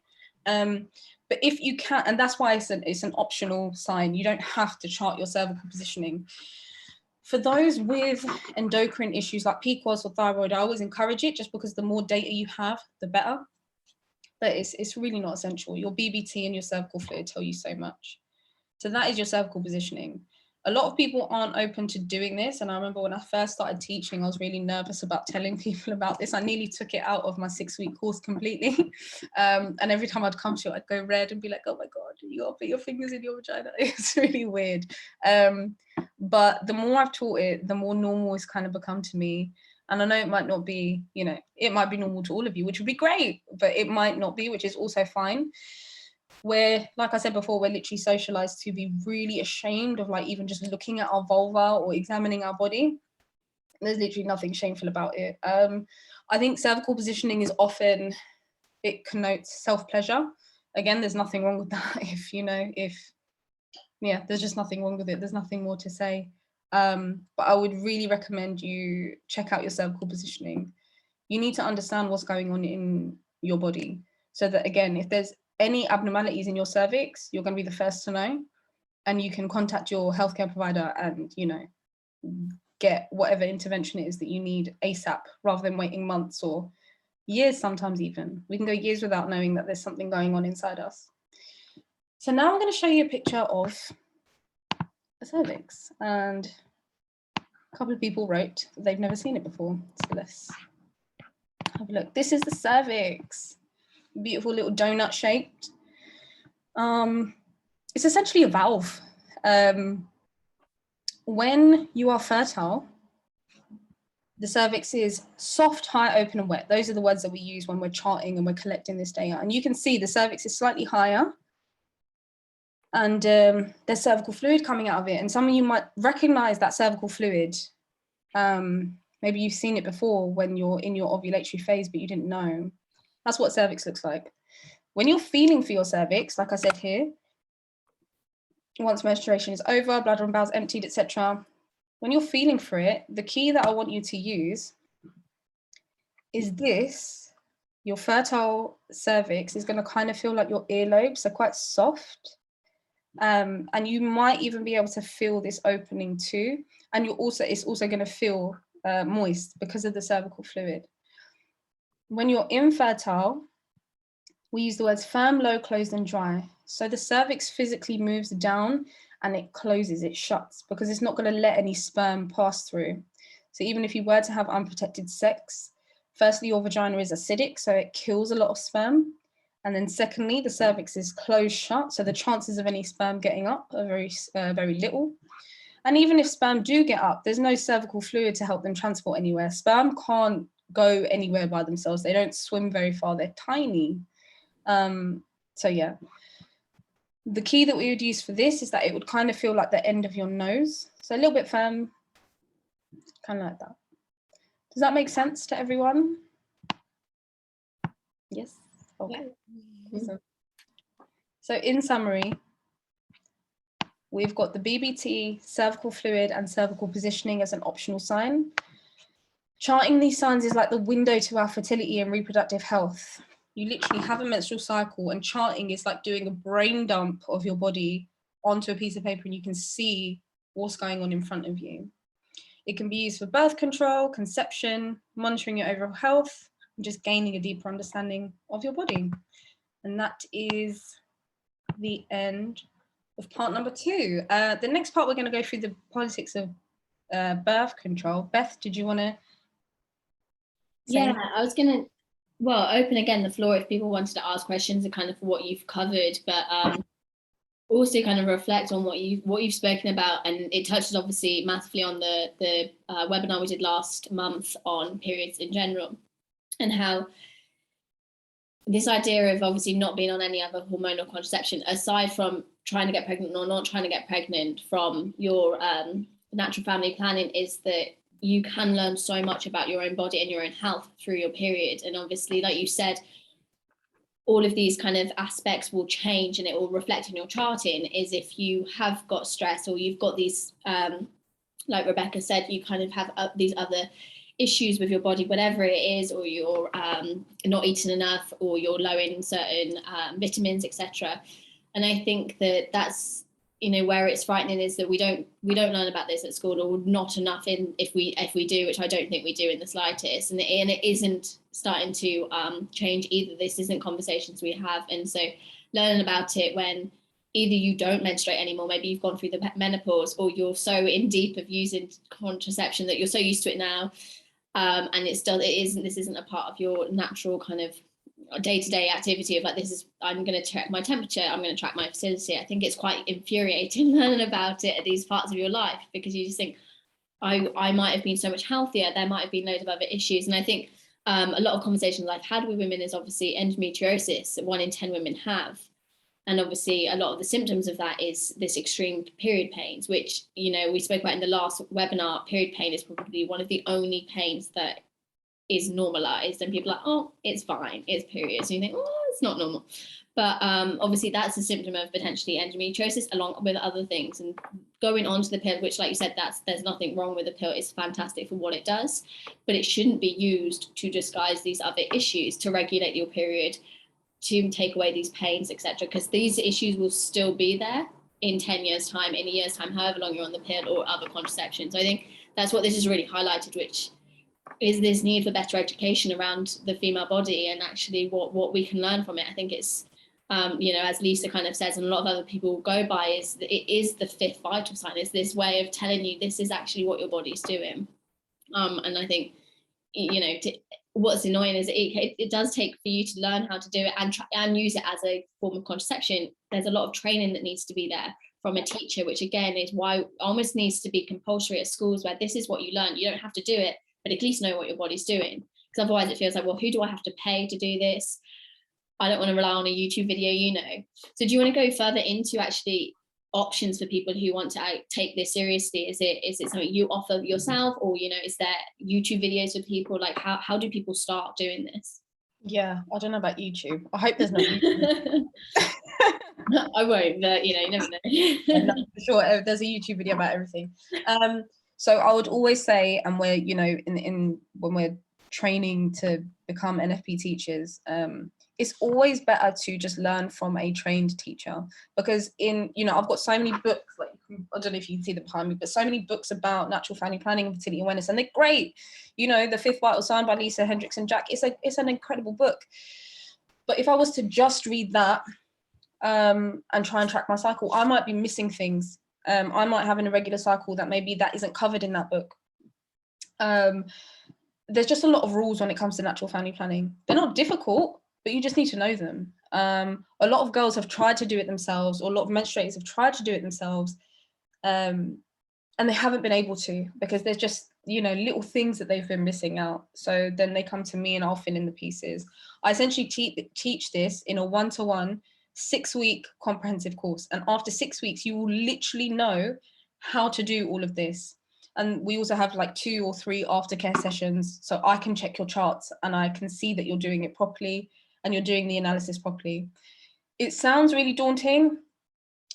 But if you can, and that's why it's an optional sign, you don't have to chart your cervical positioning. For those with endocrine issues like PCOS or thyroid, I always encourage it, just because the more data you have, the better. But it's really not essential. Your BBT and your cervical fluid tell you so much. So that is your cervical positioning. A lot of people aren't open to doing this. And I remember when I first started teaching, I was really nervous about telling people about this. I nearly took it out of my 6-week course completely. And every time I'd come to it, I'd go red and be like, oh my God, you gotta put your fingers in your vagina. It's really weird. But the more I've taught it, the more normal it's kind of become to me. And I know it might not be, you know, it might be normal to all of you, which would be great, but it might not be, which is also fine. Where, like I said before, we're literally socialized to be really ashamed of like even just looking at our vulva or examining our body. There's literally nothing shameful about it. I think cervical positioning is often, it connotes self-pleasure. Again, there's nothing wrong with that. There's just nothing wrong with it. There's nothing more to say. But I would really recommend you check out your cervical positioning. You need to understand what's going on in your body, so that, again, if there's any abnormalities in your cervix, you're going to be the first to know, and you can contact your healthcare provider and, you know, get whatever intervention it is that you need ASAP, rather than waiting months or years. Sometimes even we can go years without knowing that there's something going on inside us. So now I'm going to show you a picture of a cervix, and a couple of people wrote they've never seen it before. So let's Have a look. This is the cervix. Beautiful little donut shaped. It's essentially a valve. When you are fertile, the cervix is soft, high, open, and wet. Those are the words that we use when we're charting and we're collecting this data. And you can see the cervix is slightly higher, and there's cervical fluid coming out of it. And some of you might recognize that cervical fluid. Maybe you've seen it before when you're in your ovulatory phase, but you didn't know. That's what cervix looks like. When you're feeling for your cervix, like I said here, once menstruation is over, bladder and bowels emptied, etc. When you're feeling for it, the key that I want you to use is this. Your fertile cervix is going to kind of feel like your earlobes are quite soft. And you might even be able to feel this opening too. And it's also going to feel moist because of the cervical fluid. When you're infertile, we use the words firm, low, closed, and dry. So the cervix physically moves down and it closes, it shuts, because it's not going to let any sperm pass through. So even if you were to have unprotected sex, firstly, your vagina is acidic, so it kills a lot of sperm. And then secondly, the cervix is closed shut, so the chances of any sperm getting up are very little. And even if sperm do get up, there's no cervical fluid to help them transport anywhere. Sperm can't go anywhere by themselves. They don't swim very far, they're tiny. So yeah. The key that we would use for this is that it would kind of feel like the end of your nose. So a little bit firm, kind of like that. Does that make sense to everyone? Yes? Okay. Yeah. Awesome. So in summary, we've got the BBT, cervical fluid, and cervical positioning as an optional sign. Charting these signs is like the window to our fertility and reproductive health. You literally have a menstrual cycle, and charting is like doing a brain dump of your body onto a piece of paper, and you can see what's going on in front of you. It can be used for birth control, conception, monitoring your overall health, and just gaining a deeper understanding of your body. And that is the end of part number 2. The next part, we're going to go through the politics of birth control. Beth, did you want to? Yeah, I was going to, open again the floor if people wanted to ask questions and kind of what you've covered, but also kind of reflect on what you've spoken about. And it touches obviously massively on the webinar we did last month on periods in general, and how this idea of obviously not being on any other hormonal contraception, aside from trying to get pregnant or not trying to get pregnant from your natural family planning, is that you can learn so much about your own body and your own health through your period. And obviously, like you said, all of these kind of aspects will change and it will reflect in your charting. Is if you have got stress or you've got these, like Rebecca said, you kind of have these other issues with your body, whatever it is, or you're not eating enough, or you're low in certain vitamins, etc. And I think that that's, you know, where it's frightening is that we don't learn about this at school, or not enough if we do, which I don't think we do in the slightest, and it isn't starting to change either. This isn't conversations we have, and so learning about it when either you don't menstruate anymore, maybe you've gone through the menopause, or you're so in deep of using contraception that you're so used to it now, and this isn't a part of your natural kind of day-to-day activity of like, I'm going to check my temperature, I'm going to track my fertility. I think it's quite infuriating learning about it at these parts of your life, because you just think, I might have been so much healthier, there might have been loads of other issues. And I think a lot of conversations I've had with women is obviously endometriosis, 1 in 10 women have. And obviously a lot of the symptoms of that is this extreme period pains, which, you know, we spoke about in the last webinar. Period pain is probably one of the only pains that is normalized, and people are like, oh, it's fine, it's periods, and you think, oh, it's not normal. But obviously that's a symptom of potentially endometriosis, along with other things. And going on to the pill, which, like you said, there's nothing wrong with the pill, it's fantastic for what it does, but it shouldn't be used to disguise these other issues, to regulate your period, to take away these pains, etc., because these issues will still be there in 10 years time, in a year's time, however long you're on the pill or other contraception. So I think that's what this has really highlighted, which is this need for better education around the female body and actually what we can learn from it. I think it's, you know, as Lisa kind of says, and a lot of other people go by, is that it is the 5th vital sign. It's this way of telling you this is actually what your body's doing. And I think, you know, what's annoying is it does take for you to learn how to do it and use it as a form of contraception. There's a lot of training that needs to be there from a teacher, which again is why it almost needs to be compulsory at schools, where this is what you learn. You don't have to do it, but at least know what your body's doing, because otherwise it feels like, well, who do I have to pay to do this? I don't want to rely on a YouTube video, you know. So do you want to go further into actually options for people who want to take this seriously? Is it something you offer yourself, or, you know, is there YouTube videos for people? Like how do people start doing this? Yeah, I don't know about YouTube. I hope there's no YouTube. I won't, but you know, you never know. No, for sure, there's a YouTube video about everything. So I would always say, and we're, you know, in when we're training to become NFP teachers, it's always better to just learn from a trained teacher, because you know, I've got so many books, like, I don't know if you can see them behind me, but so many books about natural family planning and fertility awareness, and they're great. You know, The Fifth Vital Sign by Lisa Hendrickson-Jack, it's an incredible book. But if I was to just read that and try and track my cycle, I might be missing things. I might have an irregular cycle that maybe that isn't covered in that book. There's just a lot of rules when it comes to natural family planning. They're not difficult, but you just need to know them. A lot of girls have tried to do it themselves, or a lot of menstruators have tried to do it themselves, and they haven't been able to, because there's just, you know, little things that they've been missing out. So then they come to me and I'll fill in the pieces. I essentially teach this in a 1-to-1 6-week comprehensive course. And after 6 weeks, you will literally know how to do all of this. And we also have like 2 or 3 aftercare sessions. So I can check your charts and I can see that you're doing it properly and you're doing the analysis properly. It sounds really daunting.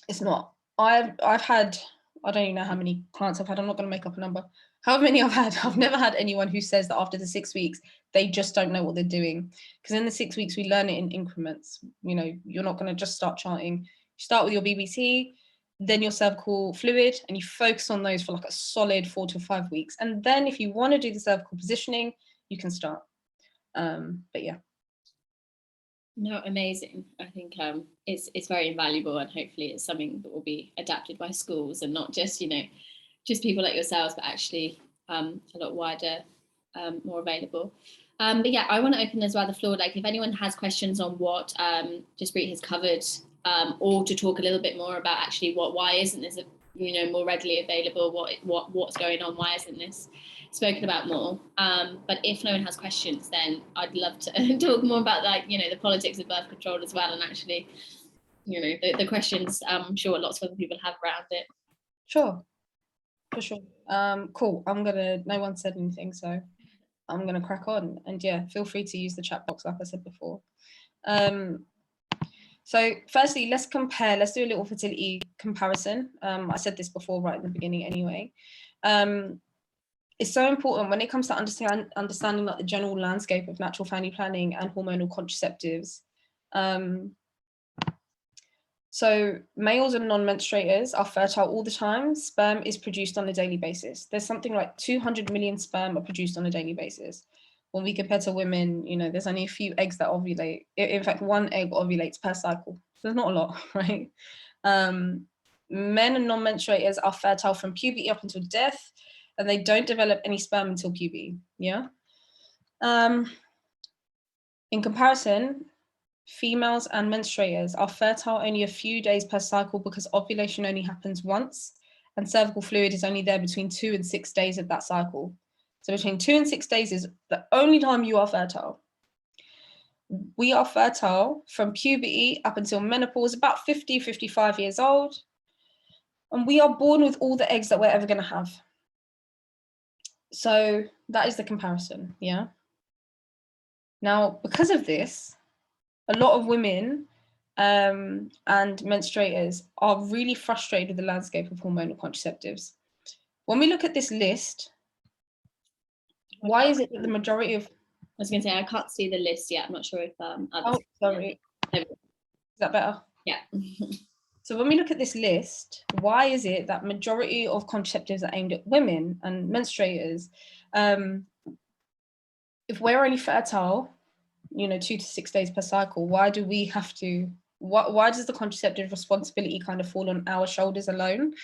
It's not. I've had, I don't even know how many clients I've had. I'm not going to make up a number. However many I've had, I've never had anyone who says that after the 6 weeks, they just don't know what they're doing. Because in the 6 weeks, we learn it in increments. You know, you're not going to just start charting. You start with your BBC, then your cervical fluid, and you focus on those for like a solid 4 to 5 weeks. And then if you want to do the cervical positioning, you can start. But yeah. No, amazing. I think it's very invaluable, and hopefully it's something that will be adapted by schools and not just, you know, just people like yourselves, but actually a lot wider, more available. But yeah, I want to open as well the floor. Like, if anyone has questions on what Juspreet has covered, or to talk a little bit more about actually why isn't this, you know, more readily available? What's going on? Why isn't this spoken about more? But if no one has questions, then I'd love to talk more about, like, you know, the politics of birth control as well, and actually, you know, the questions I'm sure lots of other people have around it. Sure, for sure. Cool. No one said anything, so I'm gonna crack on. And yeah, feel free to use the chat box like I said before. So firstly, let's do a little fertility comparison. I said this before right in the beginning anyway. It's so important when it comes to understanding like the general landscape of natural family planning and hormonal contraceptives. So males and non-menstruators are fertile all the time. Sperm is produced on a daily basis. There's something like 200 million sperm are produced on a daily basis. When we compare to women, you know, there's only a few eggs that ovulate. In fact, 1 egg ovulates per cycle. So there's not a lot, right? Men and non-menstruators are fertile from puberty up until death, and they don't develop any sperm until puberty, yeah? In comparison, females and menstruators are fertile only a few days per cycle because ovulation only happens once, and cervical fluid is only there between 2 and 6 days of that cycle. So between 2 and 6 days is the only time you are fertile. We are fertile from puberty up until menopause, about 50, 55 years old. And we are born with all the eggs that we're ever going to have. So that is the comparison, yeah? Now, because of this, a lot of women and menstruators are really frustrated with the landscape of hormonal contraceptives. When we look at this list, why is it that the majority of... I was going to say, I can't see the list yet. I'm not sure if others... Oh, sorry. Is that better? Yeah. So when we look at this list, why is it that majority of contraceptives are aimed at women and menstruators? If we're only fertile, you know, 2 to 6 days per cycle, why do we have to... Why does the contraceptive responsibility kind of fall on our shoulders alone?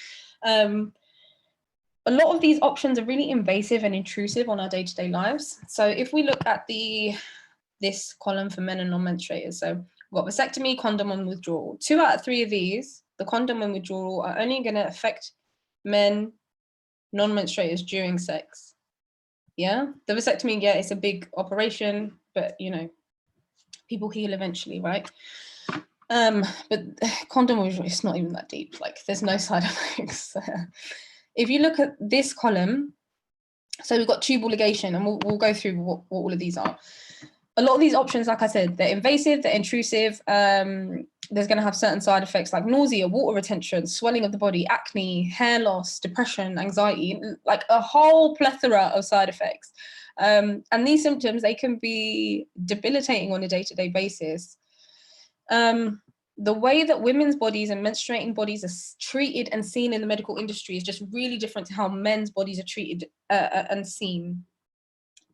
A a lot of these options are really invasive and intrusive on our day-to-day lives. So if we look at this column for men and non-menstruators, so we've got vasectomy, condom and withdrawal. 2 out of 3 of these, the condom and withdrawal, are only going to affect men, non-menstruators during sex. Yeah, the vasectomy, yeah, it's a big operation, but you know, people heal eventually, right? But condom withdrawal, it's not even that deep. Like, there's no side effects. If you look at this column, so we've got tubal ligation, and we'll go through what all of these are. A lot of these options, like I said, they're invasive, they're intrusive. There's going to have certain side effects like nausea, water retention, swelling of the body, acne, hair loss, depression, anxiety, like a whole plethora of side effects. And these symptoms, they can be debilitating on a day-to-day basis. The way that women's bodies and menstruating bodies are treated and seen in the medical industry is just really different to how men's bodies are treated and seen.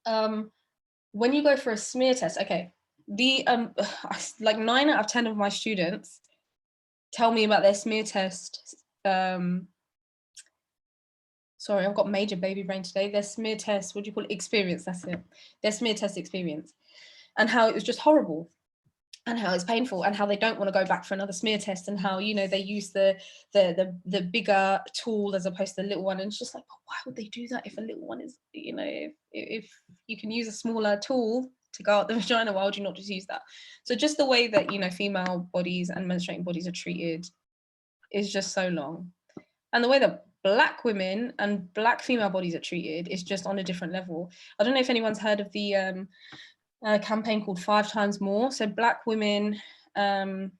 When you go for a smear test, okay, like 9 out of 10 of my students tell me about their smear test. Sorry, I've got major baby brain today. Their smear test, what do you call it? Experience, that's it. Their smear test experience, and how it was just horrible, and how it's painful, and how they don't want to go back for another smear test, and how, you know, they use the bigger tool as opposed to the little one. And it's just like, oh, why would they do that if a little one is, you know, if you can use a smaller tool to go out the vagina, why would you not just use that? So just the way that, you know, female bodies and menstruating bodies are treated is just so long. And the way that Black women and Black female bodies are treated is just on a different level. I don't know if anyone's heard of the campaign called 5 times more. So Black women and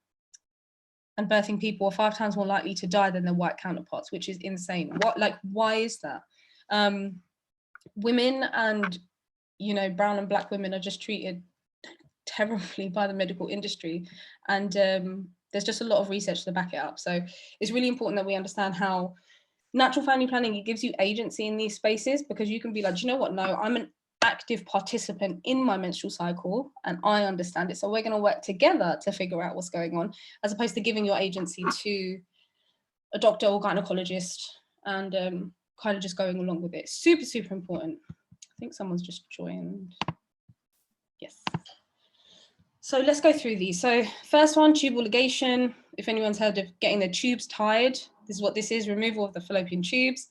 birthing people are 5 times more likely to die than their white counterparts, which is insane. Why is that? Women and, you know, brown and Black women are just treated terribly by the medical industry, and there's just a lot of research to back it up. So it's really important that we understand how natural family planning, it gives you agency in these spaces, because you can be like, do you know what, no, I'm an active participant in my menstrual cycle and I understand it, so we're going to work together to figure out what's going on, as opposed to giving your agency to a doctor or gynecologist and kind of just going along with it. Super important. I think someone's just joined. Yes. So let's go through these. So first one, tubal ligation. If anyone's heard of getting their tubes tied, this is what this is: removal of the fallopian tubes.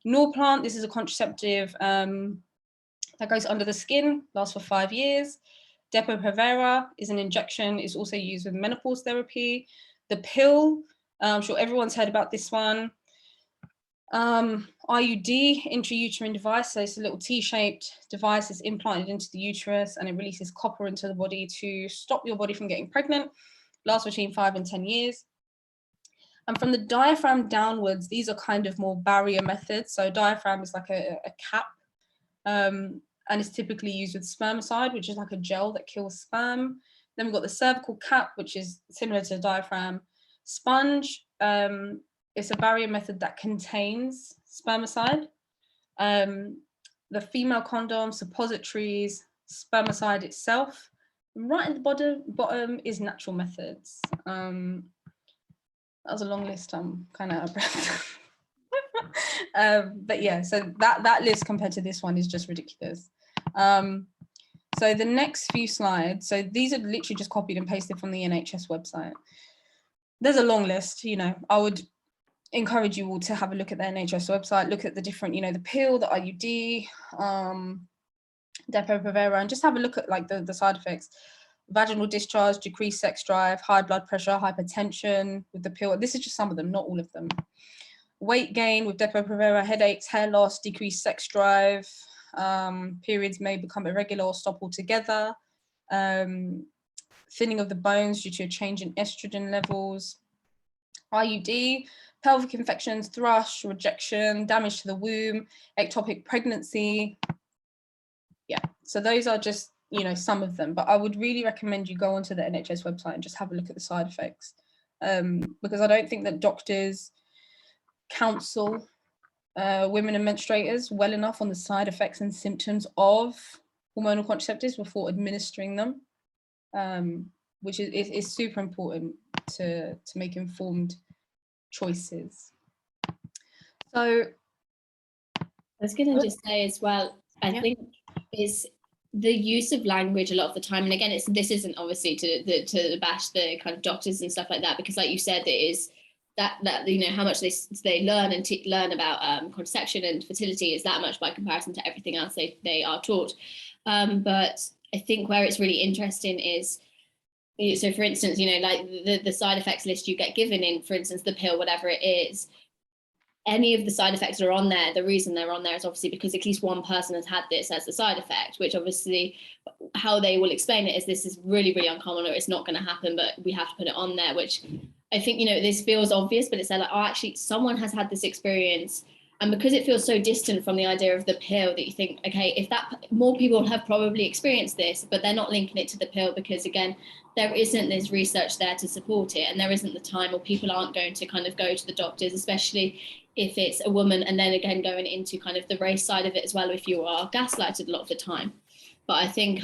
Norplant, this is a contraceptive that goes under the skin, lasts for 5 years. DEPO PROVERA is an injection, is also used with menopause therapy. The pill, I'm sure everyone's heard about this one. IUD, intrauterine device, so it's a little T-shaped device that's implanted into the uterus, and it releases copper into the body to stop your body from getting pregnant. Lasts between 5 and 10 years. And from the diaphragm downwards, these are kind of more barrier methods. So diaphragm is like a cap, and it's typically used with spermicide, which is like a gel that kills sperm. Then we've got the cervical cap, which is similar to the diaphragm. Sponge, it's a barrier method that contains spermicide. The female condom, suppositories, spermicide itself. Right at the bottom is natural methods. That was a long list. I'm kind of out of breath. But yeah, so that list compared to this one is just ridiculous. So the next few slides, so these are literally just copied and pasted from the NHS website. There's a long list, you know. I would encourage you all to have a look at the NHS website, look at the different, you know, the pill, the IUD, DEPO PROVERA, and just have a look at like the side effects. Vaginal discharge, decreased sex drive, high blood pressure, hypertension with the pill. This is just some of them, not all of them. Weight gain with DEPO PROVERA, headaches, hair loss, decreased sex drive, periods may become irregular or stop altogether, thinning of the bones due to a change in estrogen levels, IUD, pelvic infections, thrush, rejection, damage to the womb, ectopic pregnancy. Yeah, so those are just, you know, some of them, but I would really recommend you go onto the NHS website and just have a look at the side effects, because I don't think that doctors counsel women and menstruators well enough on the side effects and symptoms of hormonal contraceptives before administering them, which is super important to make informed choices. So was going to just say as well, I think is the use of language a lot of the time, and again, this isn't obviously to bash the kind of doctors and stuff like that, because like you said, it is that you know how much they learn and learn about contraception and fertility is that much by comparison to everything else they are taught. But I think where it's really interesting is, so for instance, you know, like the side effects list you get given in, for instance, the pill, whatever it is, any of the side effects are on there. The reason they're on there is obviously because at least one person has had this as a side effect, which obviously how they will explain it is this is really, really uncommon, or it's not going to happen, but we have to put it on there, which I think, you know, this feels obvious, but it's like, oh, actually someone has had this experience. And because it feels so distant from the idea of the pill, that you think, okay, if that more people have probably experienced this, but they're not linking it to the pill because, again, there isn't this research there to support it, and there isn't the time, or people aren't going to kind of go to the doctors, especially if it's a woman, and then again going into kind of the race side of it as well, if you are gaslighted a lot of the time. But I think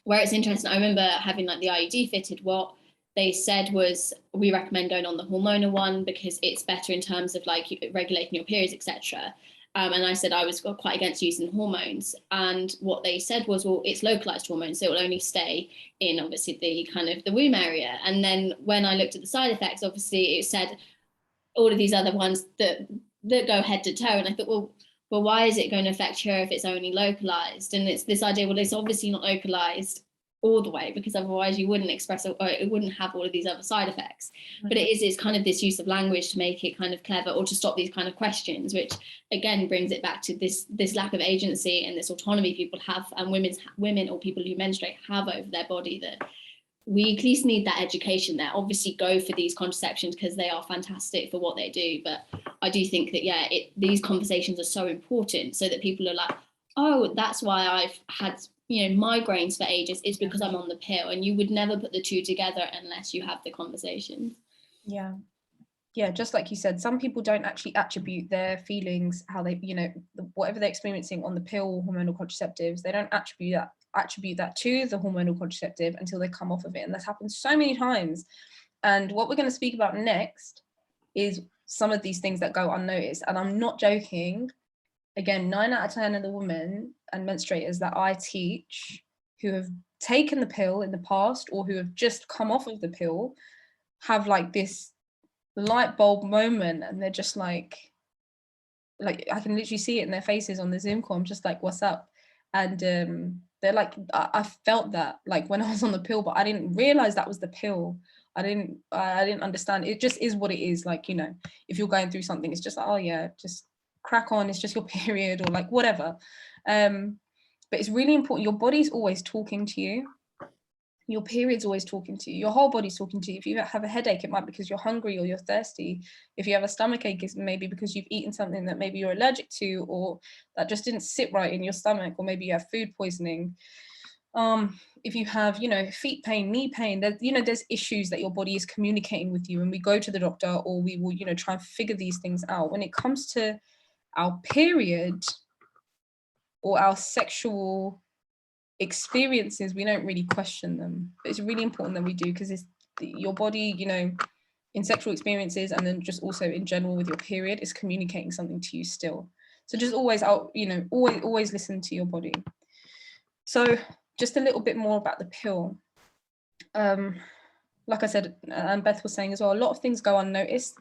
where it's interesting, I remember having like the IUD fitted, what they said was, we recommend going on the hormonal one because it's better in terms of like regulating your periods, etc. And I said I was quite against using hormones. And what they said was, well, it's localized hormones, so it will only stay in obviously the kind of the womb area. And then when I looked at the side effects, obviously it said all of these other ones that go head to toe. And I thought, well, why is it going to affect her if it's only localized? And it's this idea, well, it's obviously not localized all the way, because otherwise you wouldn't express it, or it wouldn't have all of these other side effects. But it's kind of this use of language to make it kind of clever, or to stop these kind of questions, which again brings it back to this lack of agency and this autonomy people have, and women or people who menstruate have over their body, that we at least need that education there. Obviously go for these contraceptions because they are fantastic for what they do, but I do think that these conversations are so important, so that people are like, oh, that's why I've had, you know, migraines for ages, is because I'm on the pill. And you would never put the two together unless you have the conversations. Yeah, just like you said, some people don't actually attribute their feelings, how they, you know, whatever they're experiencing on the pill or hormonal contraceptives, they don't attribute that to the hormonal contraceptive until they come off of it. And that's happened so many times. And what we're going to speak about next is some of these things that go unnoticed. And I'm not joking. Again, 9 out of 10 of the women and menstruators that I teach who have taken the pill in the past, or who have just come off of the pill, have like this light bulb moment, and they're just like I can literally see it in their faces on the Zoom call. I'm just like, what's up? And they're like, I felt that like when I was on the pill, but I didn't realize that was the pill. I didn't understand. It just is what it is. Like, you know, if you're going through something, it's just like, oh yeah, just crack on, it's just your period, or like whatever. But it's really important. Your body's always talking to you. Your period's always talking to you. Your whole body's talking to you. If you have a headache, it might be because you're hungry or you're thirsty. If you have a stomach ache, it's maybe because you've eaten something that maybe you're allergic to, or that just didn't sit right in your stomach, or maybe you have food poisoning. If you have, you know, feet pain, knee pain, there's issues that your body is communicating with you, and we go to the doctor, or we will, you know, try and figure these things out. When it comes to our period or our sexual experiences, we don't really question them, but it's really important that we do, because it's your body, you know, in sexual experiences, and then just also in general with your period, is communicating something to you still. So just always listen to your body. So just a little bit more about the pill. Like I said, and Beth was saying as well, a lot of things go unnoticed.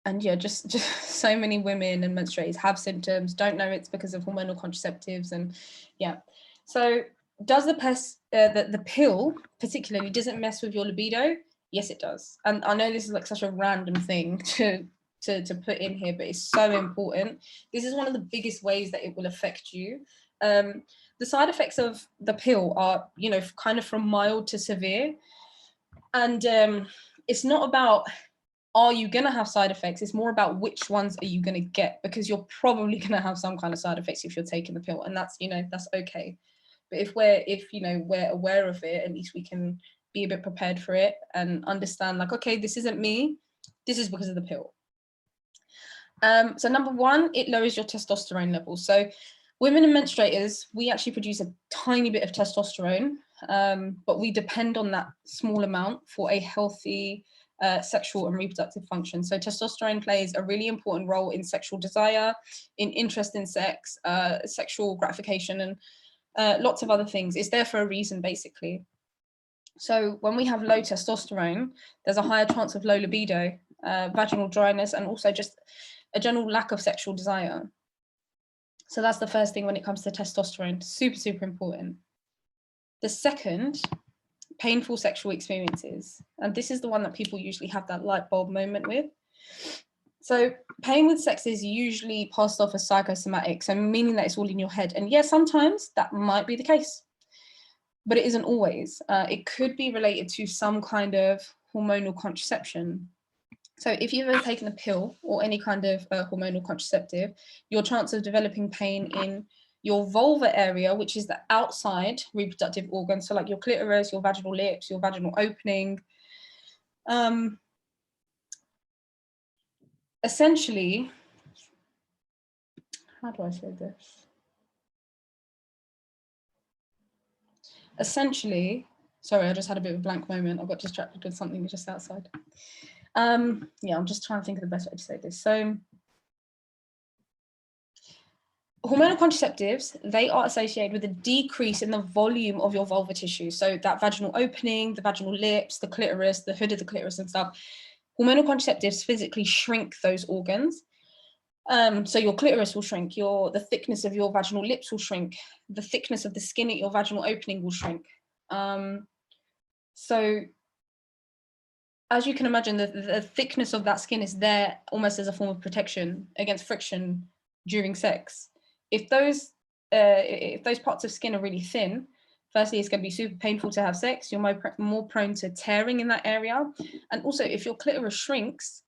And yeah, just so many women and menstruators have symptoms, don't know it's because of hormonal contraceptives. And yeah, so does the pill particularly, does it mess with your libido? Yes, it does. And I know this is like such a random thing to put in here, but it's so important. This is one of the biggest ways that it will affect you. The side effects of the pill are, you know, kind of from mild to severe. And it's not about, are you going to have side effects? It's more about which ones are you going to get, because you're probably going to have some kind of side effects if you're taking the pill, and that's, you know, that's okay. But if we're aware of it, at least we can be a bit prepared for it and understand, like, okay, this isn't me, this is because of the pill. So number one, it lowers your testosterone levels. So women and menstruators, we actually produce a tiny bit of testosterone, but we depend on that small amount for a healthy sexual and reproductive function. So testosterone plays a really important role in sexual desire, in interest in sex, sexual gratification, and lots of other things. It's there for a reason, basically. So when we have low testosterone, there's a higher chance of low libido, vaginal dryness, and also just a general lack of sexual desire. So that's the first thing when it comes to testosterone, super, super important. The second, painful sexual experiences. And this is the one that people usually have that light bulb moment with. So pain with sex is usually passed off as psychosomatic, so meaning that it's all in your head. And yes, sometimes that might be the case, but it isn't always. It could be related to some kind of hormonal contraception. So if you've ever taken a pill or any kind of hormonal contraceptive, your chance of developing pain in your vulva area, which is the outside reproductive organ, so like your clitoris, your vaginal lips, your vaginal opening, essentially, how do I say this? Essentially, sorry, I just had a bit of a blank moment. I got distracted with something just outside. Yeah, I'm just trying to think of the best way to say this. So hormonal contraceptives, they are associated with a decrease in the volume of your vulvar tissue. So that vaginal opening, the vaginal lips, the clitoris, the hood of the clitoris and stuff. Hormonal contraceptives physically shrink those organs. So your clitoris will shrink, the thickness of your vaginal lips will shrink, the thickness of the skin at your vaginal opening will shrink. So as you can imagine, the thickness of that skin is there almost as a form of protection against friction during sex. If those parts of skin are really thin, firstly, it's going to be super painful to have sex. You're more prone to tearing in that area. And also, if your clitoris shrinks,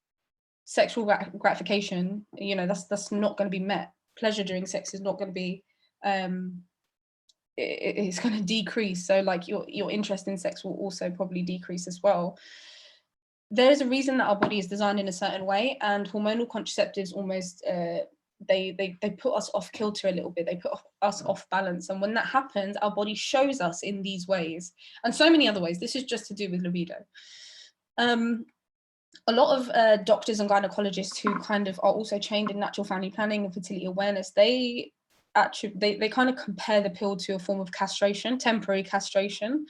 sexual gratification, you know, that's not going to be met. Pleasure during sex is not going to be, it's going to decrease. So like your interest in sex will also probably decrease as well. There is a reason that our body is designed in a certain way, and hormonal contraceptives almost, they put us off kilter a little bit. They put us off balance. And when that happens, our body shows us in these ways and so many other ways. This is just to do with libido. A lot of doctors and gynecologists who kind of are also trained in natural family planning and fertility awareness, they kind of compare the pill to a form of castration, temporary castration.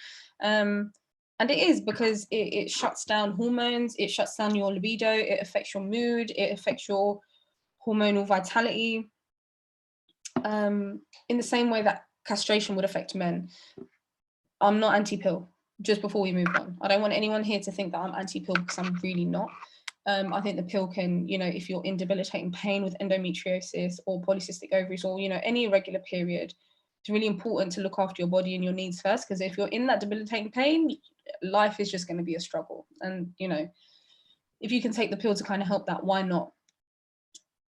And it is because it shuts down hormones, it shuts down your libido, it affects your mood, it affects your hormonal vitality, in the same way that castration would affect men. I'm not anti-pill, just before we move on. I don't want anyone here to think that I'm anti-pill, because I'm really not. I think the pill can, you know, if you're in debilitating pain with endometriosis or polycystic ovaries or, you know, any irregular period, it's really important to look after your body and your needs first, because if you're in that debilitating pain, life is just going to be a struggle. And, you know, if you can take the pill to kind of help that, why not?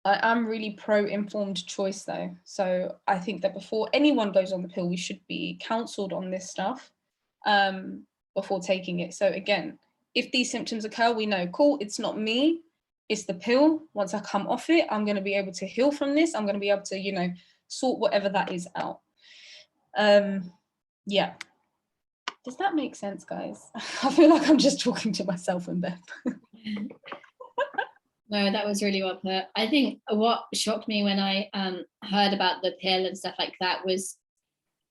I am really pro-informed choice though. So I think that before anyone goes on the pill, we should be counseled on this stuff before taking it. So again, if these symptoms occur, we know, cool, it's not me, it's the pill. Once I come off it, I'm going to be able to heal from this. I'm going to be able to, you know, sort whatever that is out. Yeah. Does that make sense, guys? I feel like I'm just talking to myself and Beth. No, that was really well put. I think what shocked me when I heard about the pill and stuff like that was,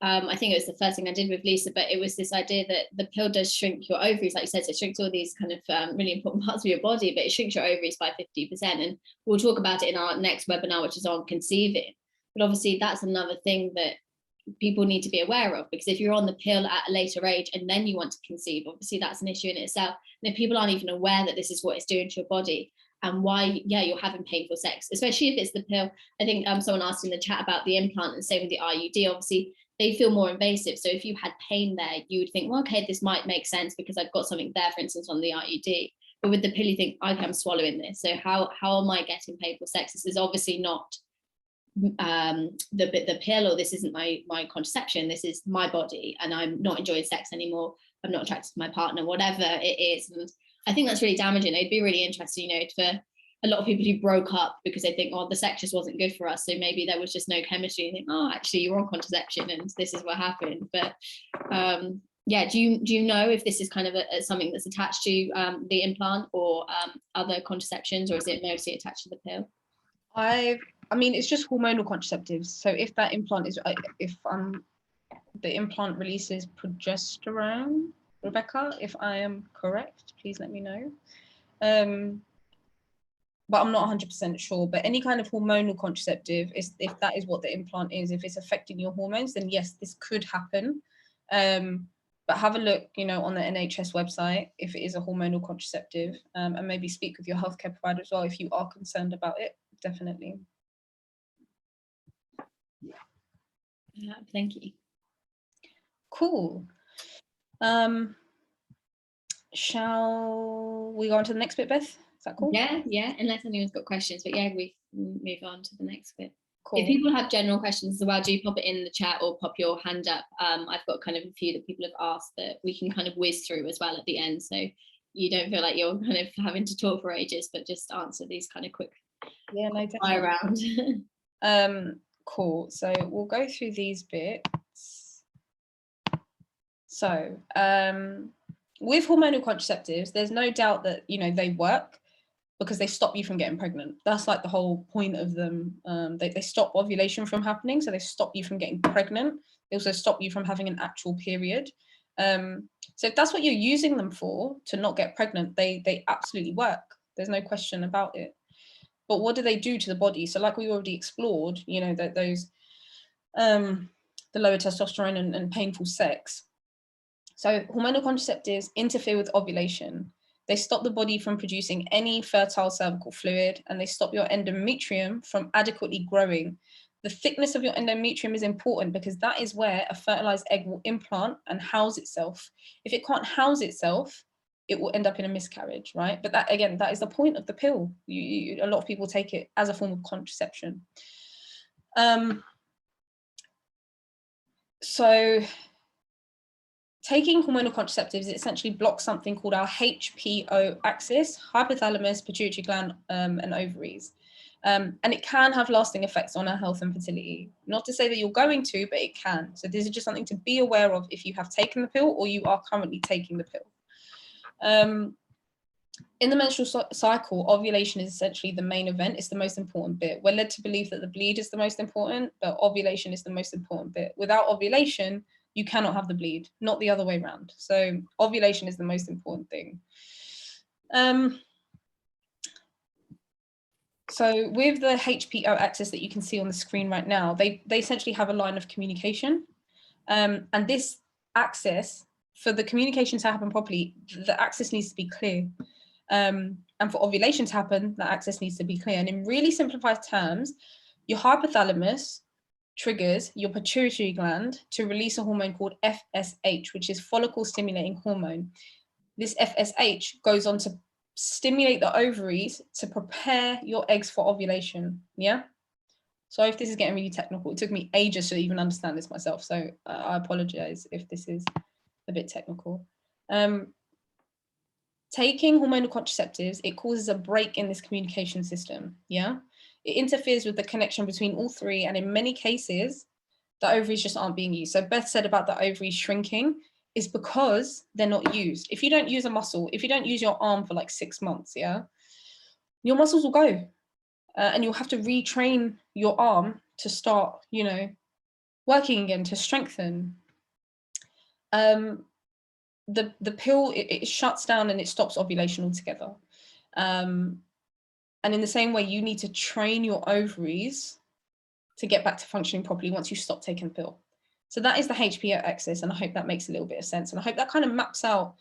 I think it was the first thing I did with Lisa, but it was this idea that the pill does shrink your ovaries. Like you said, it shrinks all these kind of really important parts of your body, but it shrinks your ovaries by 50%. And we'll talk about it in our next webinar, which is on conceiving. But obviously that's another thing that people need to be aware of, because if you're on the pill at a later age and then you want to conceive, obviously that's an issue in itself. And if people aren't even aware that this is what it's doing to your body and why, yeah, you're having painful sex, especially if it's the pill. I think someone asked in the chat about the implant, and same with the IUD, obviously they feel more invasive. So if you had pain there, you would think, well, okay, this might make sense because I've got something there, for instance, on the IUD. But with the pill, you think, okay, I'm swallowing this. So how am I getting painful sex? This is obviously not the pill, or this isn't my contraception. This is my body, and I'm not enjoying sex anymore. I'm not attracted to my partner, whatever it is. And I think that's really damaging. It'd be really interesting, you know, for a lot of people who broke up because they think, oh, the sex just wasn't good for us, so maybe there was just no chemistry. You think, oh, actually, you're on contraception and this is what happened. But Yeah, do you know if this is kind of something that's attached to the implant or other contraceptions, or is it mostly attached to the pill? I mean, it's just hormonal contraceptives. So if that implant is, if the implant releases progesterone, Rebecca, if I am correct, please let me know. But I'm not 100% sure. But any kind of hormonal contraceptive, if that is what the implant is, if it's affecting your hormones, then yes, this could happen. But have a look, you know, on the NHS website if it is a hormonal contraceptive, and maybe speak with your healthcare provider as well if you are concerned about it. Definitely. Yeah, thank you. Cool. Shall we go on to the next bit, Beth? Is that cool? Yeah, unless anyone's got questions, but yeah, we move on to the next bit. Cool. If people have general questions as well, do pop it in the chat or pop your hand up. I've got kind of a few that people have asked that we can kind of whiz through as well at the end, so you don't feel like you're kind of having to talk for ages, but just answer these kind of quick, yeah, no, definitely. around. Cool. So we'll go through these bits. So with hormonal contraceptives, there's no doubt that, you know, they work because they stop you from getting pregnant. That's like the whole point of them. They stop ovulation from happening, so they stop you from getting pregnant. They also stop you from having an actual period. So if that's what you're using them for, to not get pregnant, they absolutely work. There's no question about it. But what do they do to the body? So like we already explored, you know, that those, the lower testosterone and painful sex. So hormonal contraceptives interfere with ovulation. They stop the body from producing any fertile cervical fluid, and they stop your endometrium from adequately growing. The thickness of your endometrium is important because that is where a fertilized egg will implant and house itself. If it can't house itself, it will end up in a miscarriage, right? But that, again, that is the point of the pill. A lot of people take it as a form of contraception. So taking hormonal contraceptives, it essentially blocks something called our HPO axis, hypothalamus, pituitary gland, and ovaries. And it can have lasting effects on our health and fertility. Not to say that you're going to, but it can. So this is just something to be aware of if you have taken the pill or you are currently taking the pill. In the menstrual cycle, ovulation is essentially the main event. It's the most important bit. We're led to believe that the bleed is the most important, but ovulation is the most important bit. Without ovulation, you cannot have the bleed, not the other way around. So ovulation is the most important thing. So with the HPO axis that you can see on the screen right now, they essentially have a line of communication. And this axis, for the communication to happen properly, the axis needs to be clear. And for ovulation to happen, the axis needs to be clear. And in really simplified terms, your hypothalamus triggers your pituitary gland to release a hormone called FSH, which is follicle stimulating hormone. This FSH goes on to stimulate the ovaries to prepare your eggs for ovulation. Yeah. So if this is getting really technical, it took me ages to even understand this myself. So I apologize if this is a bit technical. Taking hormonal contraceptives, it causes a break in this communication system. Yeah. It interferes with the connection between all three. And in many cases, the ovaries just aren't being used. So Beth said about the ovaries shrinking is because they're not used. If you don't use a muscle, if you don't use your arm for like 6 months, yeah, your muscles will go. And you'll have to retrain your arm to start, you know, working again, to strengthen. The pill, it shuts down and it stops ovulation altogether. And in the same way, you need to train your ovaries to get back to functioning properly once you stop taking the pill. So that is the HPO axis, and I hope that makes a little bit of sense. And I hope that kind of maps out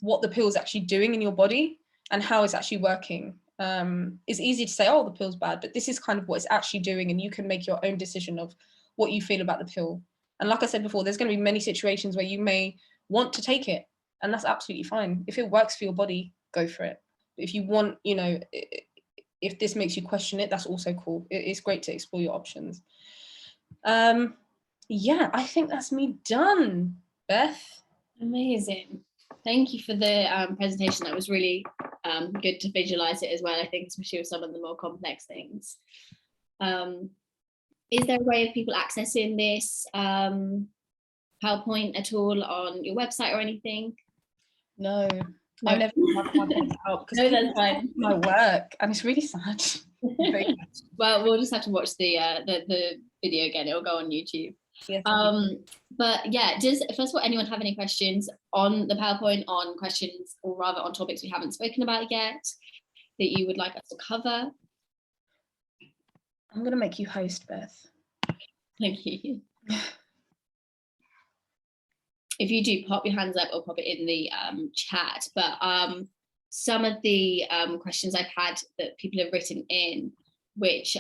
what the pill is actually doing in your body and how it's actually working. It's easy to say, oh, the pill's bad, but this is kind of what it's actually doing, and you can make your own decision of what you feel about the pill. And like I said before, there's going to be many situations where you may want to take it, and that's absolutely fine. If it works for your body, go for it. But if you want, you know, if this makes you question it, that's also cool. It's great to explore your options. Yeah, I think that's me done, Beth. Amazing. Thank you for the presentation. That was really good to visualize it as well, I think, especially with some of the more complex things. Is there a way of people accessing this PowerPoint at all on your website or anything? No, No. I never have PowerPoint out because No, that's fine. my work, and it's really sad. Well, we'll just have to watch the video again. It'll go on YouTube. Yes. But yeah, does first of all anyone have any questions on the PowerPoint, on questions or rather on topics we haven't spoken about yet that you would like us to cover? I'm gonna make you host, Beth. Thank you. If you do, pop your hands up or pop it in the chat. But some of the questions I've had that people have written in, which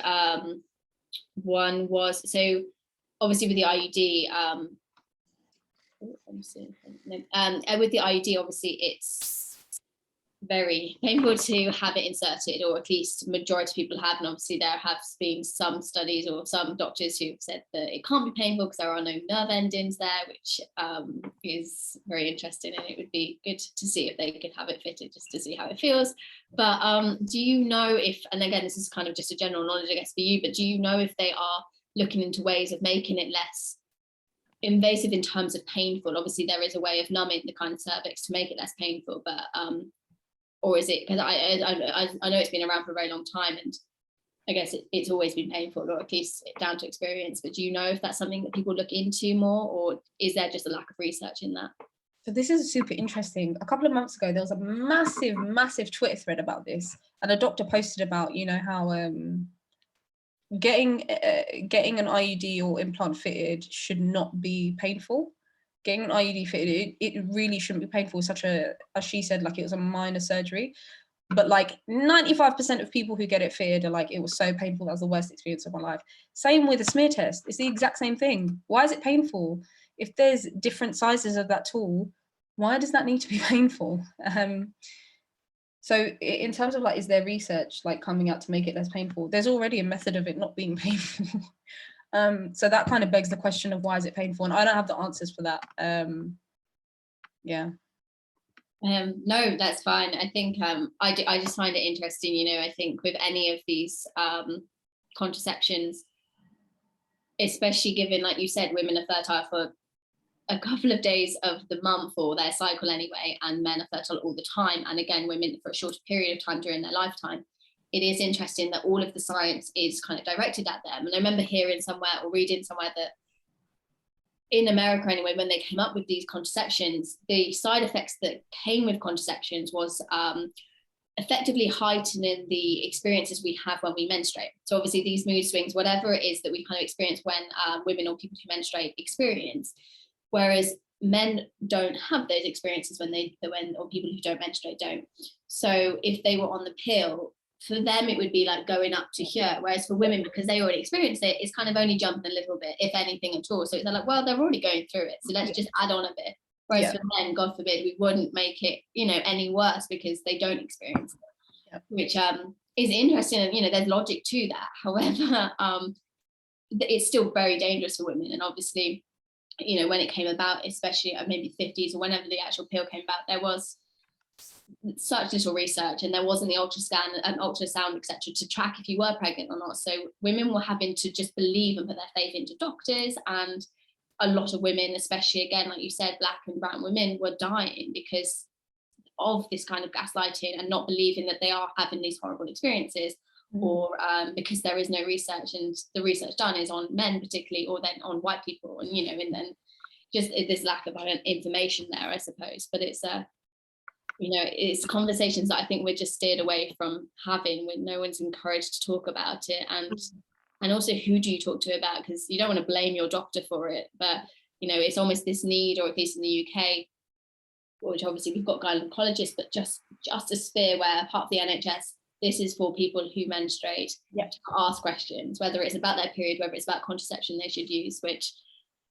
one was, so obviously with the IUD, with the IUD, obviously it's very painful to have it inserted, or at least majority of people have, and obviously there have been some studies or some doctors who've said that it can't be painful because there are no nerve endings there, which is very interesting, and it would be good to see if they could have it fitted just to see how it feels. But do you know if, and again this is kind of just a general knowledge I guess for you, but do you know if they are looking into ways of making it less invasive in terms of painful? Obviously there is a way of numbing the kind of cervix to make it less painful, but or is it, because I know it's been around for a very long time, and I guess it's always been painful, or at least down to experience, but do you know if that's something that people look into more, or is there just a lack of research in that? So this is super interesting. A couple of months ago, there was a massive Twitter thread about this, and a doctor posted about, you know, how getting an IUD or implant fitted should not be painful. Getting an IUD fitted, it really shouldn't be painful. Such a, as she said, like it was a minor surgery, but like 95% of people who get it fitted are like, it was so painful, that was the worst experience of my life. Same with a smear test, it's the exact same thing. Why is it painful? If there's different sizes of that tool, why does that need to be painful? So in terms of like, is there research like coming out to make it less painful? There's already a method of it not being painful. So that kind of begs the question of why is it painful? And I don't have the answers for that. Yeah. No, that's fine. I think I just find it interesting, you know, I think with any of these contraceptions, especially given, like you said, women are fertile for a couple of days of the month or their cycle anyway, and men are fertile all the time, and again women for a shorter period of time during their lifetime. It is interesting that all of the science is kind of directed at them. And I remember hearing somewhere or reading somewhere that in America anyway, when they came up with these contraceptions, the side effects that came with contraceptions was effectively heightening the experiences we have when we menstruate. So obviously these mood swings, whatever it is that we kind of experience when women or people who menstruate experience, whereas men don't have those experiences when or people who don't menstruate don't. So if they were on the pill, for them it would be like going up to here, whereas for women, because they already experienced it, it's kind of only jumping a little bit, if anything at all. So they're like, well, they're already going through it, so let's just add on a bit. Whereas for men, God forbid, we wouldn't make it, you know, any worse because they don't experience it, which is interesting. And, you know, there's logic to that. However, it's still very dangerous for women. And obviously, you know, when it came about, especially maybe 50s or whenever the actual pill came about, there was such little research, and there wasn't the ultrasound, etc., to track if you were pregnant or not. So women were having to just believe and put their faith into doctors, and a lot of women, especially again, like you said, Black and brown women, were dying because of this kind of gaslighting and not believing that they are having these horrible experiences, or because there is no research, and the research done is on men particularly, or then on white people, and you know, and then just this lack of information there, I suppose. But it's you know, it's conversations that I think we're just steered away from having, when no one's encouraged to talk about it. And also, who do you talk to about? Because you don't want to blame your doctor for it, but you know, it's almost this need, or at least in the UK, which obviously we've got gynecologists, but just a sphere where part of the NHS, this is for people who menstruate, to ask questions, whether it's about their period, whether it's about contraception they should use, which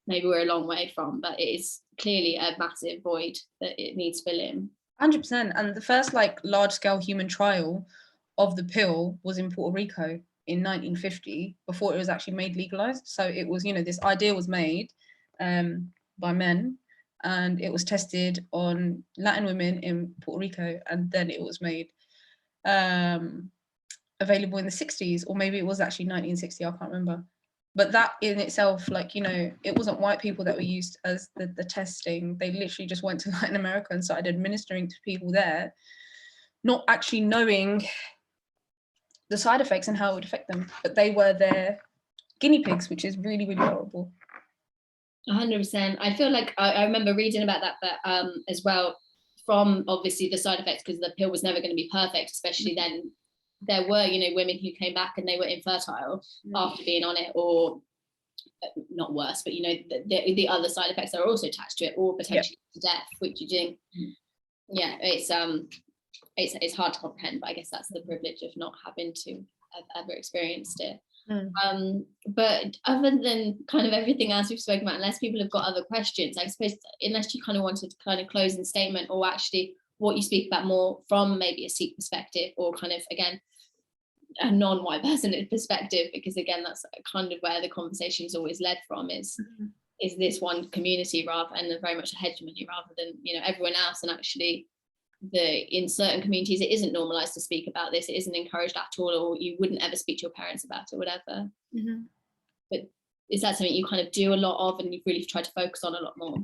maybe we're a long way from, but it is clearly a massive void that it needs filling. 100%. And the first like large-scale human trial of the pill was in Puerto Rico in 1950, before it was actually made legalized. So it was, you know, this idea was made by men, and it was tested on Latin women in Puerto Rico, and then it was made available in the 60s, or maybe it was actually 1960, I can't remember. But that in itself, like, you know, it wasn't white people that were used as the testing. They literally just went to Latin America and started administering to people there, not actually knowing the side effects and how it would affect them. But they were their guinea pigs, which is really, really horrible. 100%. I feel like I remember reading about that, but as well, from obviously the side effects, because the pill was never going to be perfect, especially then. There were, you know, women who came back and they were infertile after being on it, or not worse, but you know, the other side effects that are also attached to it, or potentially to death, which you do. Yeah, it's hard to comprehend, but I guess that's the privilege of not having to have ever experienced it. But other than kind of everything else we've spoken about, unless people have got other questions, I suppose, unless you kind of wanted to kind of closing statement, or actually what you speak about more from maybe a Sikh perspective, or kind of, again, a non-white person perspective, because again, that's kind of where the conversation is always led from, is this one community rather, and very much a hegemony, rather than, you know, everyone else. And actually in certain communities it isn't normalized to speak about this, it isn't encouraged at all, or you wouldn't ever speak to your parents about it, whatever. But is that something you kind of do a lot of, and you've really tried to focus on a lot more?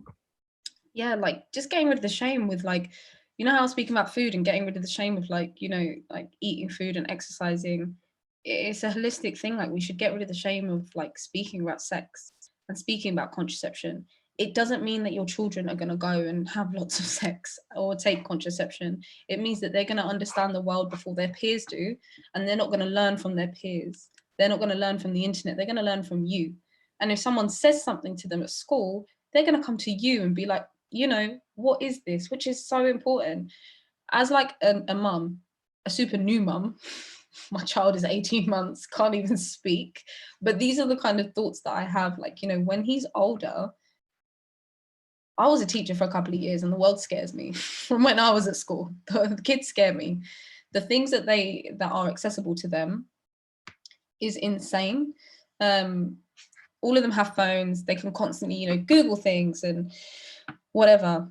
Yeah, like just getting rid of the shame with, like, you know how I was speaking about food and getting rid of the shame of, like, you know, like eating food and exercising. It's a holistic thing. Like, we should get rid of the shame of, like, speaking about sex and speaking about contraception. It doesn't mean that your children are going to go and have lots of sex or take contraception. It means that they're going to understand the world before their peers do, and they're not going to learn from their peers. They're not going to learn from the internet. They're going to learn from you. And if someone says something to them at school, they're going to come to you and be like, you know, what is this? Which is so important. As like a mum, a super new mum, my child is 18 months, can't even speak. But these are the kind of thoughts that I have, like, you know, when he's older. I was a teacher for a couple of years and the world scares me from when I was at school. The kids scare me. The things that are accessible to them is insane. All of them have phones. They can constantly, you know, Google things and whatever.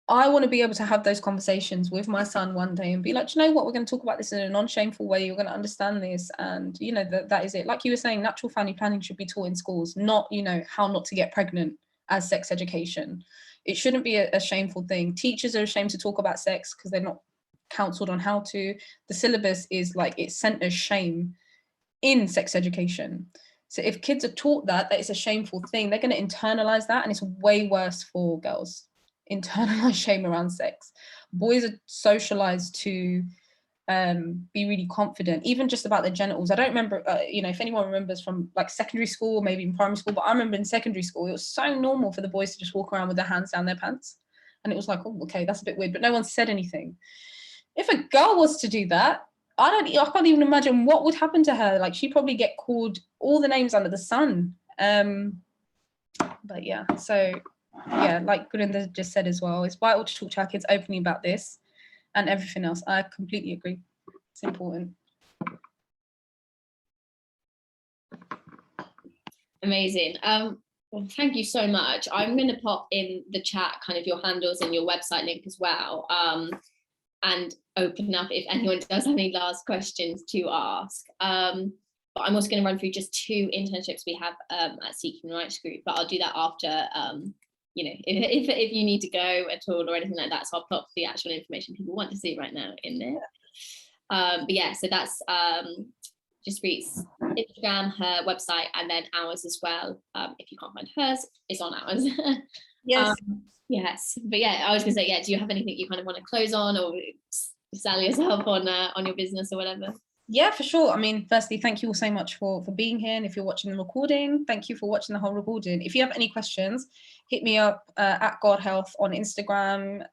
I want to be able to have those conversations with my son one day and be like, you know what, we're going to talk about this in a non-shameful way. You're going to understand this. And, you know, that is it. Like you were saying, natural family planning should be taught in schools, not, you know, how not to get pregnant as sex education. It shouldn't be a shameful thing. Teachers are ashamed to talk about sex because they're not counseled on how to. The syllabus is like, it centers shame in sex education. So if kids are taught that it's a shameful thing, they're going to internalize that, and it's way worse for girls. Internalized shame around sex. Boys are socialized to be really confident, even just about their genitals. I don't remember, you know, if anyone remembers from like secondary school, maybe in primary school, but I remember in secondary school, it was so normal for the boys to just walk around with their hands down their pants. And it was like, oh, okay, that's a bit weird, but no one said anything. If a girl was to do that, I can't even imagine what would happen to her. Like, she'd probably get called all the names under the sun. But yeah, so yeah, like Gurinder just said as well, it's vital to talk to our kids openly about this and everything else. I completely agree. It's important. Amazing. Well, thank you so much. I'm going to pop in the chat kind of your handles and your website link as well, and open up if anyone does have any last questions to ask. But I'm also going to run through just 2 internships we have at Sikh Human Rights Group, but I'll do that after, you know, if you need to go at all or anything like that. So I'll pop the actual information people want to see right now in there. But yeah, so that's Juspreet's Instagram, her website, and then ours as well. If you can't find hers, it's on ours. Yes. Yes, but yeah, I was gonna say, yeah, do you have anything you kind of want to close on, or sell yourself on your business or whatever? Yeah, for sure. I mean, firstly, thank you all so much for being here. And if you're watching the recording, thank you for watching the whole recording. If you have any questions, hit me up at Kaur Health on Instagram.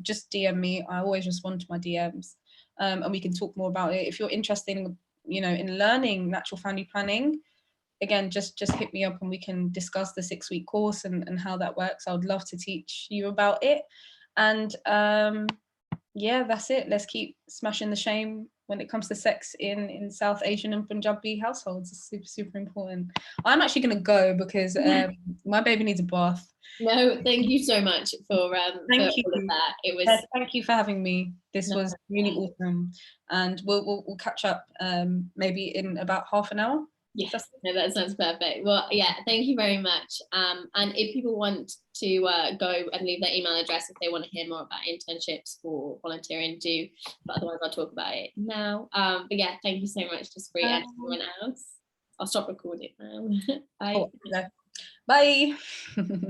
Just DM me. I always respond to my DMs, and we can talk more about it. If you're interested in, you know, in learning natural family planning, again, just hit me up and we can discuss the 6-week course and how that works. I would love to teach you about it. And yeah, that's it. Let's keep smashing the shame when it comes to sex in South Asian and Punjabi households. It's super, super important. I'm actually going to go because my baby needs a bath. No, thank you so much for all of that. It was thank you for having me. This was really awesome, and we'll catch up maybe in about half an hour. Yes, no, that sounds perfect. Well, yeah, thank you very much. And if people want to go and leave their email address if they want to hear more about internships or volunteering, do. But otherwise, I'll talk about it now. But yeah, thank you so much, Juspreet, and everyone else. I'll stop recording now. Bye. Oh, no. Bye.